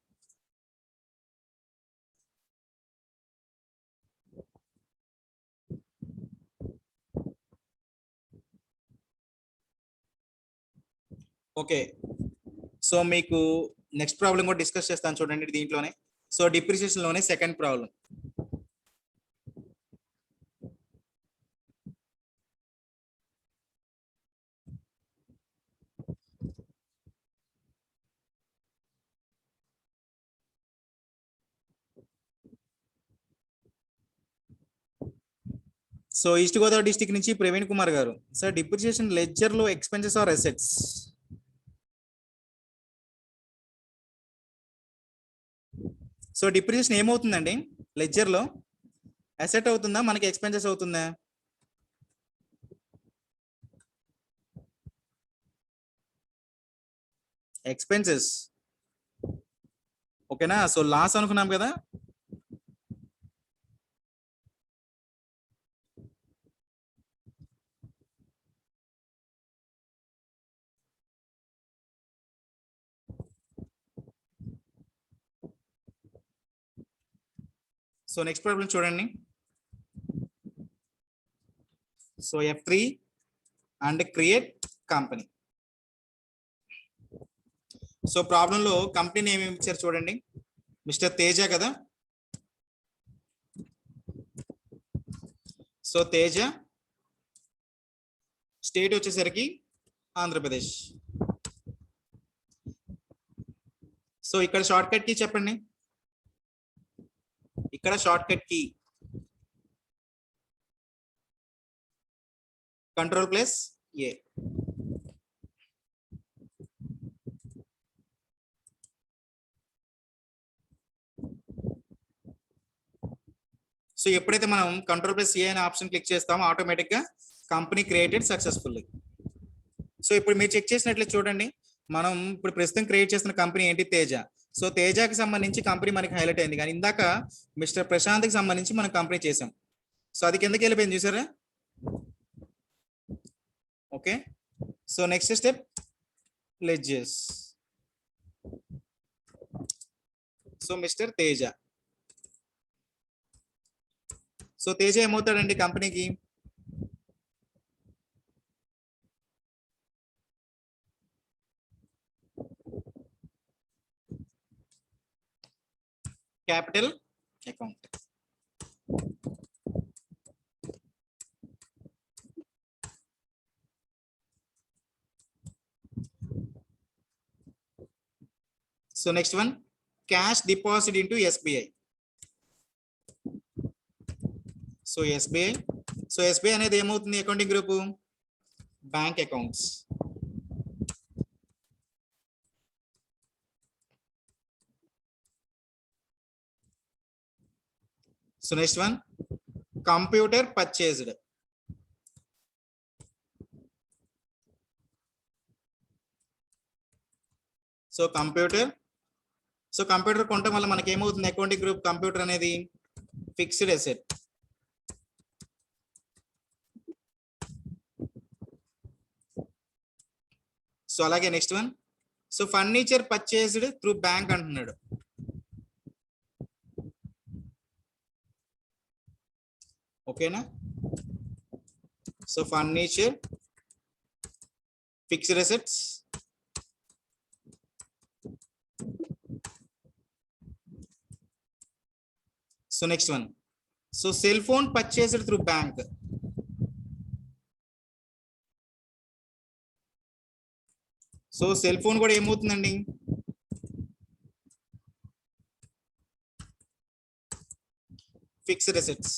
A: ఓకే, సో మీకు నెక్స్ట్ ప్రాబ్లం కూడా డిస్కస్ చేస్తాను చూడండి దీంట్లోనే. సో డిప్రిసియేషన్ లోనే second problem. So east Godavari district నుంచి ప్రవీణ్ కుమార్ గారు. సార్ డిప్రిసియేషన్ లెడ్జర్ లో expenses or assets? So depreciation ఏమవుతుందండి లెడ్జర్ లో? అసెట్ అవుతుందా మనకి ఎక్స్పెన్సెస్ అవుతుందా? ఎక్స్పెన్సెస్. ఓకేనా, సో లాస్ అనుకున్నాం కదా. సో నెక్స్ట్ ప్రాబ్లం చూడండి. So F3 and create company. So problem లో కంపెనీ నేమ్ ఏమి ఇచ్చారు చూడండి, మిస్టర్ తేజ కదా. సో తేజ, స్టేట్ వచ్చేసరికి ఆంధ్రప్రదేశ్. సో ఇక్కడ షార్ట్ కట్ కీ చెప్పండి, ఇక్కడ shortcut key Ctrl+A. So ఎప్పుడైతే మనం Ctrl+A అనే ఆప్షన్ క్లిక్ చేస్తామో ఆటోమేటిక్ గా కంపెనీ క్రియేటెడ్ సక్సెస్ఫుల్లీ. సో ఇప్పుడు మీరు చెక్ చేసినట్లయితే చూడండి, మనం ఇప్పుడు ప్రస్తుతం క్రియేట్ చేస్తున్న కంపెనీ ఏంటి, తేజ. సో తేజకి సంబంధించి కంపెనీ మనకి హైలైట్ అయింది, కానీ ఇందాక మిస్టర్ ప్రశాంత్ కి సంబంధించి మనం కంపెనీ చేసాం. సో అది కిందకి వెళ్ళిపోయింది చూసారా. Okay, so next step ledgers. So mister Teja. So Teja ఏమవుతాడండి కంపెనీకి? Capital account. So next one, cash deposit into SBI. So SBI, so SBI అనేది ఏమవుతుంది accounting group? Bank accounts. So next one, computer purchased. So computer, so computer కొనటం వల్ల మనకి ఏమవుతుంది accounting group? Computer అనేది fixed asset. So అలాగే next one, so furniture purchased through bank అంటున్నాడు. ఓకేనా, so furniture fixed assets. So next one, so cell phone purchased through bank. So cell phone కూడా ఏమవుతుందండి? Fixed assets.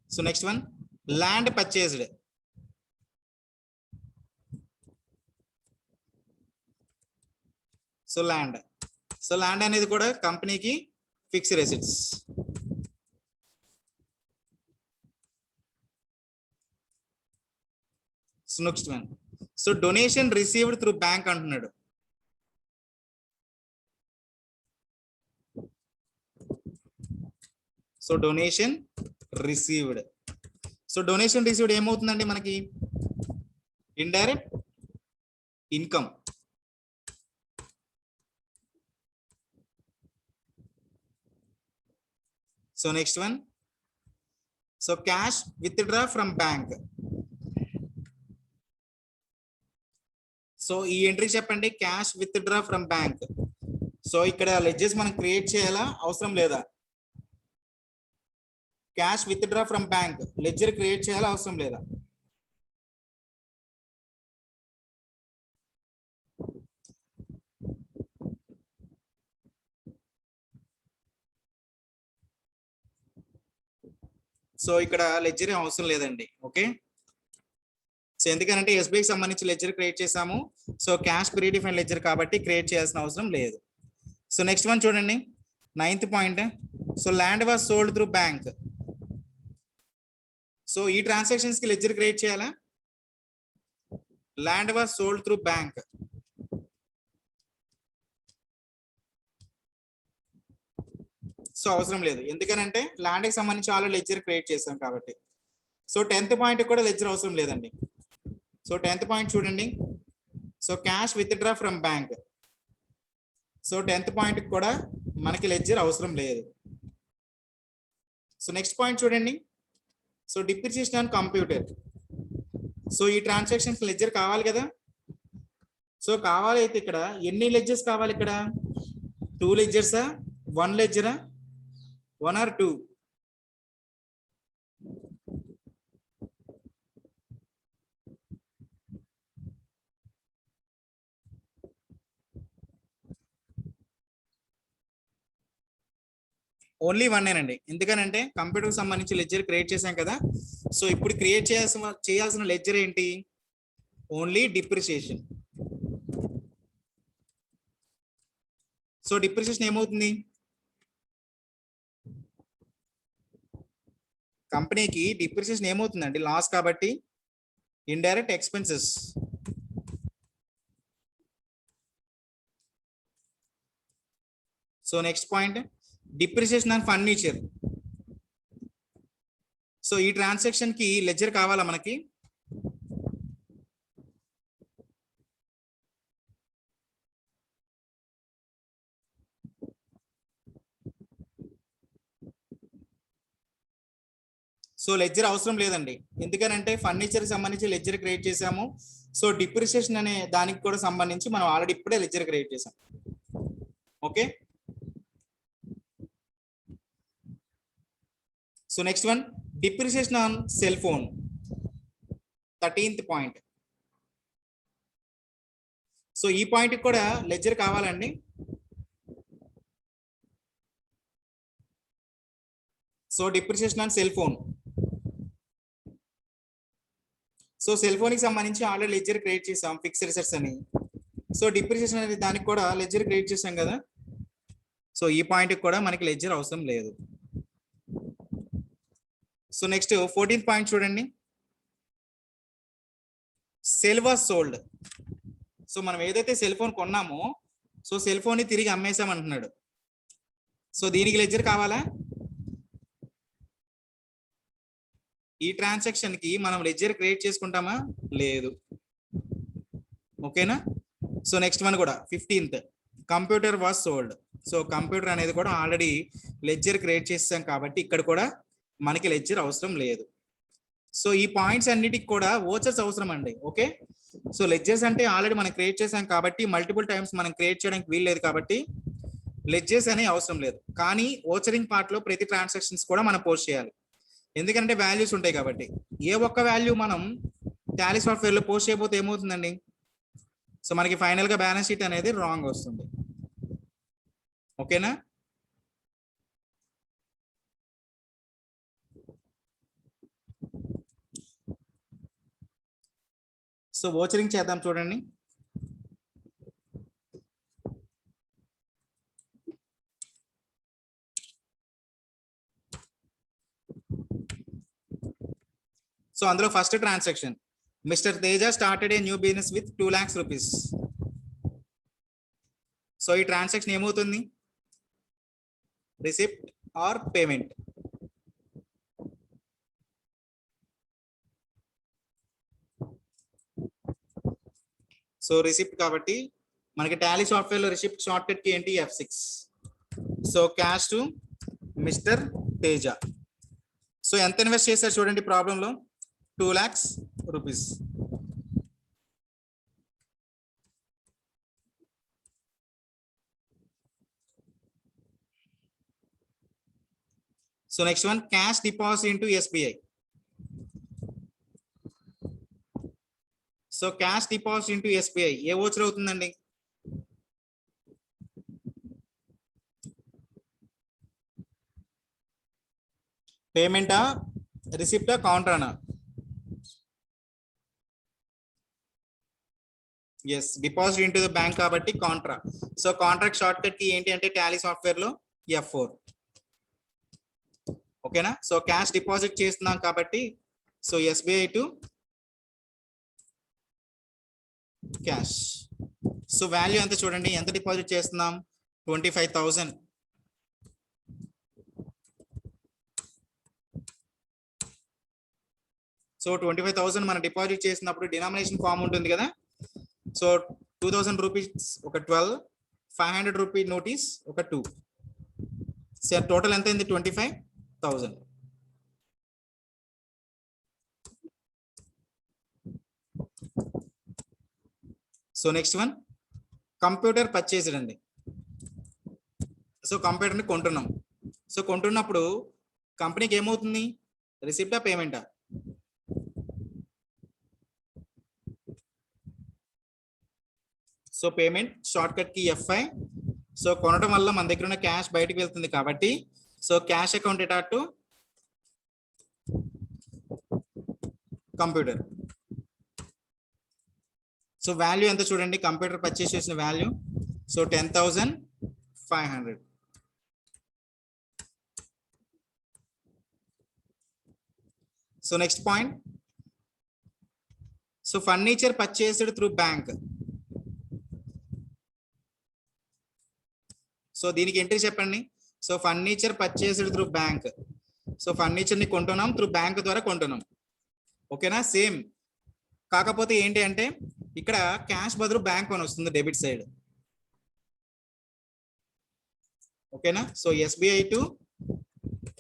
A: So next one, land purchased. So land, so land అనేది కూడా కంపెనీకి fixed assets. Next one. So donation received through bank అంటున్నాడు. So donation received. So donation received ఏమవుతుందండి మనకి? Indirect income. So next one. So cash withdraw from bank. So ఈ entry చెప్పండి, cash withdraw from bank. So ఇక్కడ ledgers మనం create చేయాలా అవసరం లేదా? Cash withdraw from bank ledger create చేయాలా అవసరం లేదా? సో ఇక్కడ లెడ్జర్ అవసరం లేదండి. ఓకే, సో ఎందుకంటే ఎస్బీఐకి సంబంధించి లెడ్జర్ క్రియేట్ చేసాము. So cash pre define ledger కాబట్టి క్రియేట్ చేయాల్సిన అవసరం లేదు. సో నెక్స్ట్ వన్ చూడండి, 9th point. So land was sold through bank. So ఈ ట్రాన్సాక్షన్స్ కి లెడ్జర్ క్రియేట్ చేయాలా? Land was sold through bank. So అవసరం లేదు, ఎందుకనంటే ల్యాండ్ కి సంబంధించి ఆల్రెడీ లెడ్జర్ క్రియేట్ చేసాం కాబట్టి. సో 10th పాయింట్ కూడా లెడ్జర్ అవసరం లేదండి. సో 10th పాయింట్ చూడండి, so cash withdraw from bank. So 10th point కూడా మనకి లెడ్జర్ అవసరం లేదు. సో నెక్స్ట్ పాయింట్ చూడండి, so depreciation on computer. So ఈ ట్రాన్సాక్షన్స్ లెడ్జర్ కావాలి కదా. సో కావాలి అయితే ఇక్కడ ఎన్ని లెడ్జర్స్ కావాలి? ఇక్కడ 2 లెడ్జర్సా, 1 లెడ్జరా, 1 or 2? ఓన్లీ 1 ఎందుకనంటే కంప్యూటర్ సంబంధించి లెడ్జర్ క్రియేట్ చేశాం కదా. సో ఇప్పుడు క్రియేట్ చేయాల్సిన లెడ్జర్ ఏంటి? Only depreciation. సో డిప్రిసియేషన్ ఏమవుతుంది? కంపెనీకి డిప్రిసియేషన్ ఏమవుతుందండి? లాస్ కాబట్టి indirect expenses. So next point, depreciation on furniture. So ఈ ట్రాన్సాక్షన్ కి లెడ్జర్ కావాలా మనకి? సో లెడ్జర్ అవసరం లేదండి, ఎందుకనంటే ఫర్నిచర్ కి సంబంధించి లెడ్జర్ క్రియేట్ చేసాము. సో డిప్రిసియేషన్ అనే దానికి కూడా సంబంధించి మనం ఆల్రెడీ ఇప్పుడే లెడ్జర్ క్రియేట్ చేసాం. Okay, so next one, depreciation on cell phone. 13th point. So ఈ పాయింట్ కూడా లెడ్జర్ కావాలండి. So depreciation on cell phone. So cell phone కి సంబంధించి ఆల్రెడీ లెడ్జర్ క్రియేట్ చేసాం, ఫిక్స్డ్ అసెట్స్ అని. సో డిప్రిసియేషన్ అనేది దానికి కూడా లెడ్జర్ క్రియేట్ చేసాం కదా. సో ఈ పాయింట్ కూడా మనకి లెడ్జర్ అవసరం లేదు. సో నెక్స్ట్ 14th పాయింట్ చూడండి, సెల్ వాజ్ సోల్డ్. సో మనం ఏదైతే సెల్ ఫోన్ కొన్నామో సో సెల్ ఫోన్ ని తిరిగి అమ్మేసాం అంటున్నాడు. సో దీనికి లెడ్జర్ కావాలా? ఈ ట్రాన్సాక్షన్ కి మనం లెడ్జర్ క్రియేట్ చేసుకుంటామా? లేదు. ఓకేనా. సో నెక్స్ట్ వన్ కూడా 15th, computer was sold. So computer అనేది కూడా ఆల్రెడీ లెడ్జర్ క్రియేట్ చేసాం కాబట్టి ఇక్కడ కూడా మనకి లెడ్జర్ అవసరం లేదు. సో ఈ పాయింట్స్ అన్నిటికి కూడా ఓచర్స్ అవసరం అండి. ఓకే, సో లెడ్జర్స్ అంటే ఆల్రెడీ మనం క్రియేట్ చేసాం కాబట్టి మల్టిపుల్ టైమ్స్ మనం క్రియేట్ చేయడానికి వీల్లేదు కాబట్టి లెడ్జర్స్ అనేవి అవసరం లేదు. కానీ ఓచరింగ్ పార్ట్ లో ప్రతి ట్రాన్సాక్షన్స్ కూడా మనం పోస్ట్ చేయాలి, ఎందుకంటే వాల్యూస్ ఉంటాయి కాబట్టి. ఏ ఒక్క వాల్యూ మనం టాలీ సాఫ్ట్వేర్ లో పోస్ట్ చేయకపోతే ఏమవుతుందండి? సో మనకి ఫైనల్ గా బ్యాలెన్స్ షీట్ అనేది రాంగ్ వస్తుంది. ఓకేనా. సో ఓచరింగ్ చేద్దాం చూడండి. సో అందులో first transaction mister Teja started a new business with 2 lakhs rupees. So ఈ ట్రాన్సాక్షన్ ఏమవుతుంది? Receipt are payment? So receipt కాబట్టి మనకి టాలీ సాఫ్ట్వేర్ లో రిసిప్ట్ షార్ట్ కట్ కి ఏంటి? F6. So cash to mister Teja. So ఎంత ఇన్వెస్ట్ చేశారు చూడండి ప్రాబ్లం లో, 2 lakhs rupees. So next one, cash deposit into SBI. So cash deposit into SBI ఏ voucher అవుతుందండి? పేమెంటా, రిసిప్టా, కౌంటరానా? Yes, deposit into the bank కాబట్టి Contra. So contract short cut కి ఏంటి అంటే Tally software లో F4. ఓకేనా? సో క్యాష్ డిపాజిట్ చేస్తున్నాం కాబట్టి so SBI to cash. So value ఎంత చూడండి, ఎంత డిపాజిట్ చేస్తున్నాం? 25,000. సో 25,000 మనం డిపాజిట్ చేసినప్పుడు డినామినేషన్ ఫామ్ ఉంటుంది కదా. సో 2,000 రూపీస్ ఒక 12, 500 రూపీ నోటీస్ ఒక 2. సో టోటల్ ఎంత అయింది? 25,000. So next one, computer purchased అండి. సో కంప్యూటర్ని కొంటున్నాం. సో కొంటున్నప్పుడు కంపెనీకి ఏమవుతుంది? రిసిప్టా, పేమెంటా? సో పేమెంట్ షార్ట్ కట్ కి F5. సో కొనడం వల్ల మన దగ్గర ఉన్న క్యాష్ బయటకు వెళ్తుంది కాబట్టి సో క్యాష్ అకౌంట్ ఎటాట్ టు కంప్యూటర్. సో వాల్యూ ఎంత చూడండి, కంప్యూటర్ పర్చేస్ చేసిన value so 10,500. So next point, so furniture purchased through bank. So దీనికి ఎంట్రీ చెప్పండి. So furniture purchased through bank. So furniture ని కొంటున్నాం, త్రూ బ్యాంక్ ద్వారా కొంటున్నాం. ఓకేనా? సేమ్. కాకపోతే ఏంటి అంటే ఇక్కడ క్యాష్ బదులు బ్యాంక్ అని వస్తుంది డెబిట్ సైడ్. ఓకేనా? So SBI to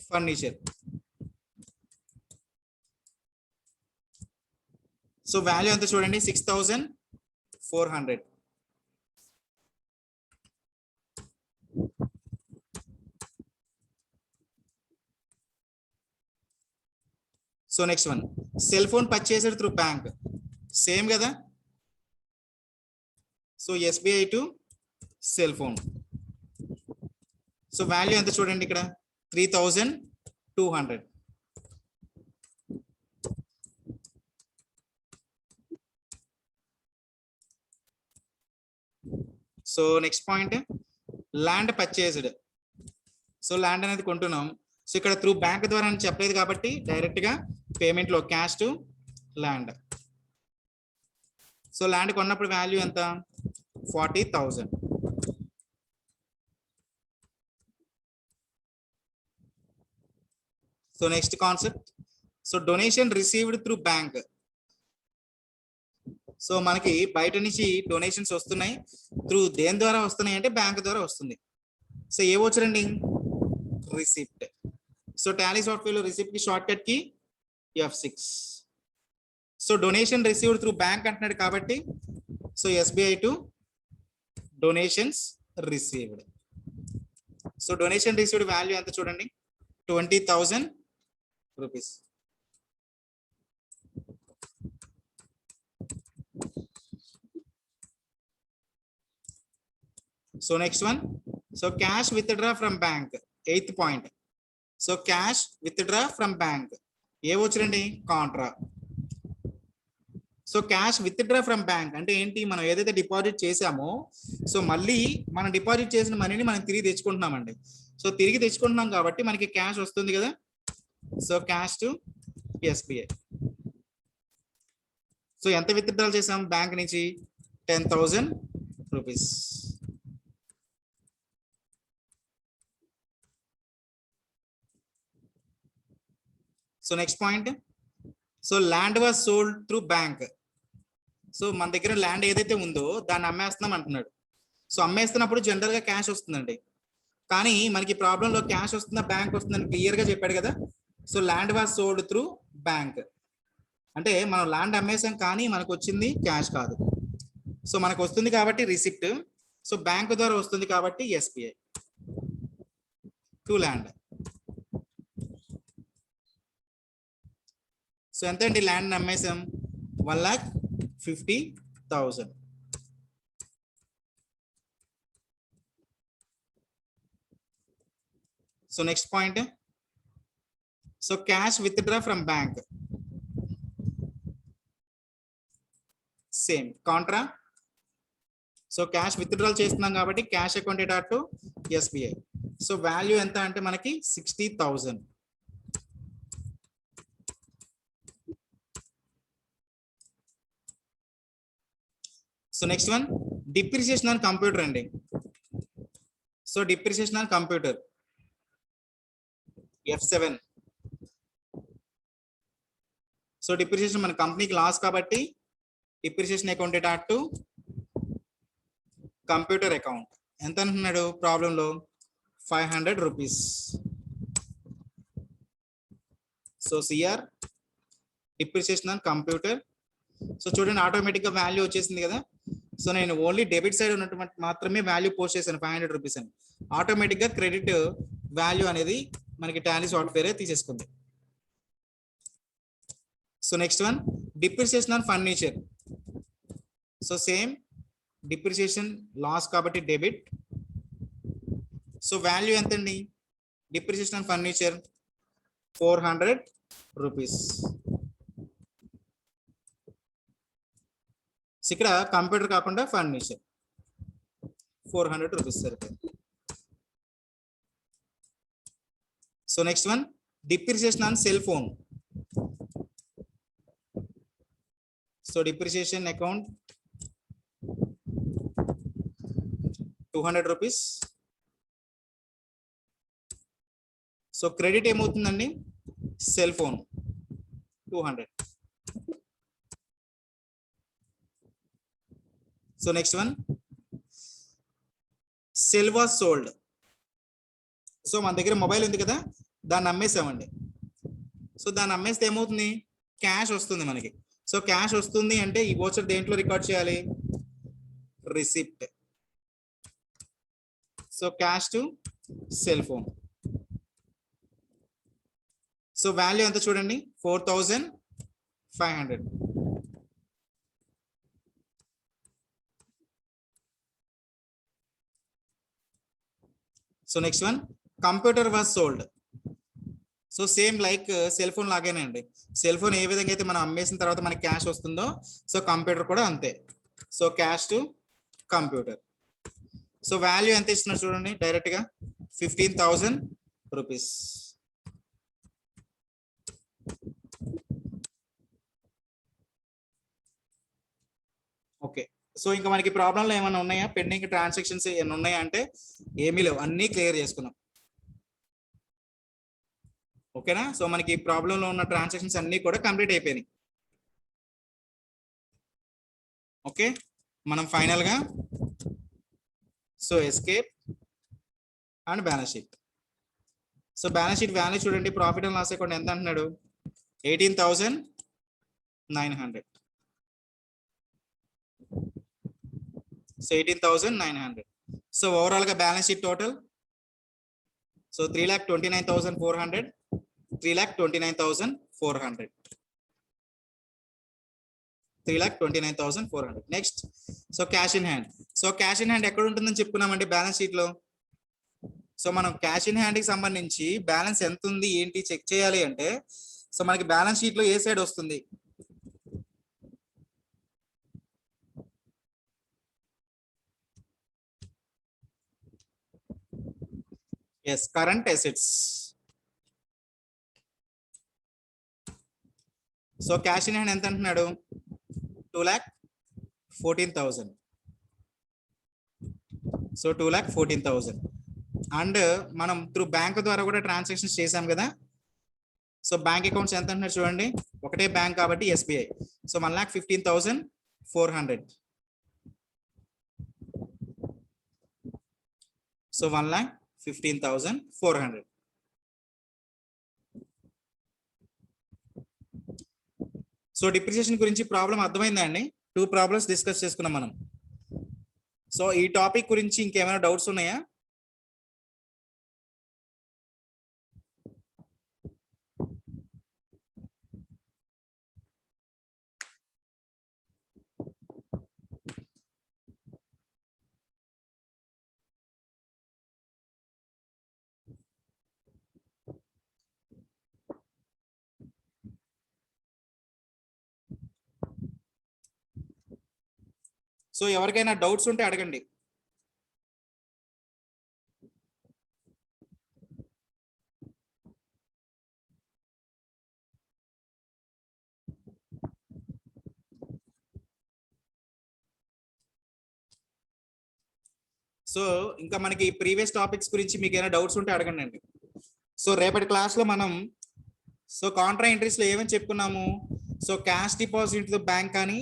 A: furniture. So value ఎంత చూడండి, 6,400. So next one, cell phone purchased through bank. Same కదా. So SBI to cell phone. So value ఎంత చూడండి ఇక్కడ, 3,200. So next point, land purchased. So land అనేది కొంటున్నాం. So ఇక్కడ త్రూ బ్యాంక్ ద్వారా అని చెప్పలేదు కాబట్టి డైరెక్ట్ గా పేమెంట్ లో cash to land. So land కొన్నప్పుడు వాల్యూ ఎంత? 40,000. So next concept, so donation received through bank. So మనకి బయట నుంచి డొనేషన్స్ వస్తున్నాయి, త్రూ దేని ద్వారా వస్తున్నాయి అంటే బ్యాంక్ ద్వారా వస్తుంది. సో ఏ వచ్చరండి? రిసిప్ట్. సో టాలీ సాఫ్ట్వేర్ లో రిసిప్ట్ కి షార్ట్ కట్ కి F6. So donation received through bank అంటున్నాడు కాబట్టి so SBI to donations received. So donation received value ఎంత చూడండి, 20,000 rupees. So next one, so cash withdraw from bank. 8th point. So cash withdraw from bank ఏ వచ్చరండి? Contra. So cash withdraw from bank అంటే ఏంటి? మనం ఏదైతే deposit చేసామో so మళ్ళీ మనం డిపాజిట్ చేసిన మనీని మనం తిరిగి తెచ్చుకుంటున్నామండి. సో తిరిగి తెచ్చుకుంటున్నాం కాబట్టి మనకి క్యాష్ వస్తుంది కదా. So cash to SBI. So ఎంత విత్డ్రాల్ చేసాం బ్యాంక్ నుంచి 10,000 rupees. So next point, so land was sold through bank. So మన దగ్గర ల్యాండ్ ఏదైతే ఉందో దాన్ని అమ్మేస్తున్నాం అంటున్నాడు. సో అమ్మేస్తున్నప్పుడు జనరల్ గా క్యాష్ వస్తుందండి, కానీ మనకి ప్రాబ్లంలో క్యాష్ వస్తుందా బ్యాంక్ వస్తుందని క్లియర్ గా చెప్పాడు కదా. So land was sold through bank అంటే మనం ల్యాండ్ అమ్మేసాం కానీ మనకు వచ్చింది క్యాష్ కాదు. సో మనకు వస్తుంది కాబట్టి రిసిప్ట్, సో బ్యాంక్ ద్వారా వస్తుంది కాబట్టి ఎస్బీఐ టు ల్యాండ్. సో ఎంత అండి ల్యాండ్ అమ్మేసాం 1,50,000. So next point, so cash withdraw from bank, same contra. So cash withdrawal చేస్తున్నాం కాబట్టి cash account data to SBI. So value ఎంత అంటే మనకి 60,000. So next one depreciation on computer అండి. So depreciation on computer F7. So depreciation మన కంపెనీకి loss కాబట్టి depreciation account data to computer account. ఎంత అంటున్నాడు ప్రాబ్లంలో 500 rupees. So CR depreciation on computer. So చూడండి ఆటోమేటిక్ గా వాల్యూ వచ్చేసింది కదా. సో నేను ఓన్లీ డెబిట్ సైడ్ ఉన్నటువంటి మాత్రమే వాల్యూ పోస్ట్ చేశాను 500 రూపీస్ అని. ఆటోమేటిక్ గా క్రెడిట్ వాల్యూ అనేది మనకి టాలీ సాఫ్ట్వేర్ తీసేసుకుంది. So next one depreciation on furniture. So same depreciation loss కాబట్టి డెబిట్. సో వాల్యూ ఎంత అండి డిప్రిసియేషన్ ఆన్ ఫర్నిచర్ 400 రూపీస్. ఇక్కడ కంప్యూటర్ కాకుండా ఫర్నిచర్ 400 రూపీస్ సరిపోయింది. So next one depreciation on cell phone. So depreciation account 200 rupees. So credit ఏమవుతుందండి cell phone 200. So next one cell was sold. So మన దగ్గర mobile ఉంది కదా దాన్ని అమ్మేసామండి. సో దాన్ని అమ్మేస్తే ఏమవుతుంది క్యాష్ వస్తుంది మనకి. సో క్యాష్ వస్తుంది అంటే ఈ వోచర్ దేంట్లో రికార్డ్ చేయాలి receipt. So cash to cell phone. So value ఎంత చూడండి 4,500. So next one computer was sold. So same like cell phone లాగానే అండి. సెల్ ఫోన్ ఏ విధంగా అయితే మనం అమ్మేసిన తర్వాత మనకి క్యాష్ వస్తుందో సో కంప్యూటర్ కూడా అంతే. So cash to computer. So value ఎంత ఇస్తున్నారు చూడండి డైరెక్ట్ గా 15,000 రూపీస్. ఓకే, సో ఇంకా మనకి ప్రాబ్లంలో ఏమైనా ఉన్నాయా పెండింగ్ ట్రాన్సాక్షన్స్ ఏమైనా ఉన్నాయా అంటే ఏమీ లేవు, అన్నీ క్లియర్ చేసుకున్నాం. ఓకేనా. సో మనకి ప్రాబ్లంలో ఉన్న ట్రాన్సాక్షన్స్ అన్నీ కూడా కంప్లీట్ అయిపోయినాయి. ఓకే, మనం ఫైనల్ గా so escape and balance sheet. So balance sheet value చూడండి ప్రాఫిట్ అండ్ లాస్ అకౌంట్ ఎంత అంటున్నాడు 18,900. సో 18,900. సో ఓవరాల్ గా balance sheet total so 3,29,400, 3,29,400, 3,29,400. Next so cash in hand. So cash in hand ఎక్కడ ఉంటుందని చెప్పుకున్నామండి balance sheet లో. So మనం cash in hand కి సంబంధించి బ్యాలెన్స్ ఎంత ఉంది ఏంటి చెక్ చేయాలి అంటే సో మనకి బ్యాలెన్స్ షీట్ లో ఏ సైడ్ వస్తుంది yes current assets. So cash in hand ఎంత అంటున్నాడు 2,14,000. సో 2,14,000 అండ్ మనం త్రూ బ్యాంక్ ద్వారా కూడా ట్రాన్సాక్షన్స్ చేసాం కదా. సో బ్యాంక్ అకౌంట్స్ ఎంత అంటున్నారు చూడండి, ఒకటే బ్యాంక్ కాబట్టి SBI. So 1,15,400. So 1,15,400. So depreciation గురించి ప్రాబ్లం అర్థమైందా అండి? 2 ప్రాబ్లమ్స్ డిస్కస్ చేసుకున్నాం మనం. సో ఈ టాపిక్ గురించి ఇంకేమైనా డౌట్స్ ఉన్నాయా? సో ఎవరికైనా డౌట్స్ ఉంటే అడగండి. సో ఇంకా మనకి ప్రీవియస్ టాపిక్స్ గురించి మీకు ఏమైనా డౌట్స్ ఉంటే అడగండి అండి. సో రేపటి క్లాస్ లో మనం సో కాంట్రా ఎంట్రీస్ లో ఏమని చెప్పుకున్నాము, సో క్యాష్ డిపాజిట్ బ్యాంక్ కానీ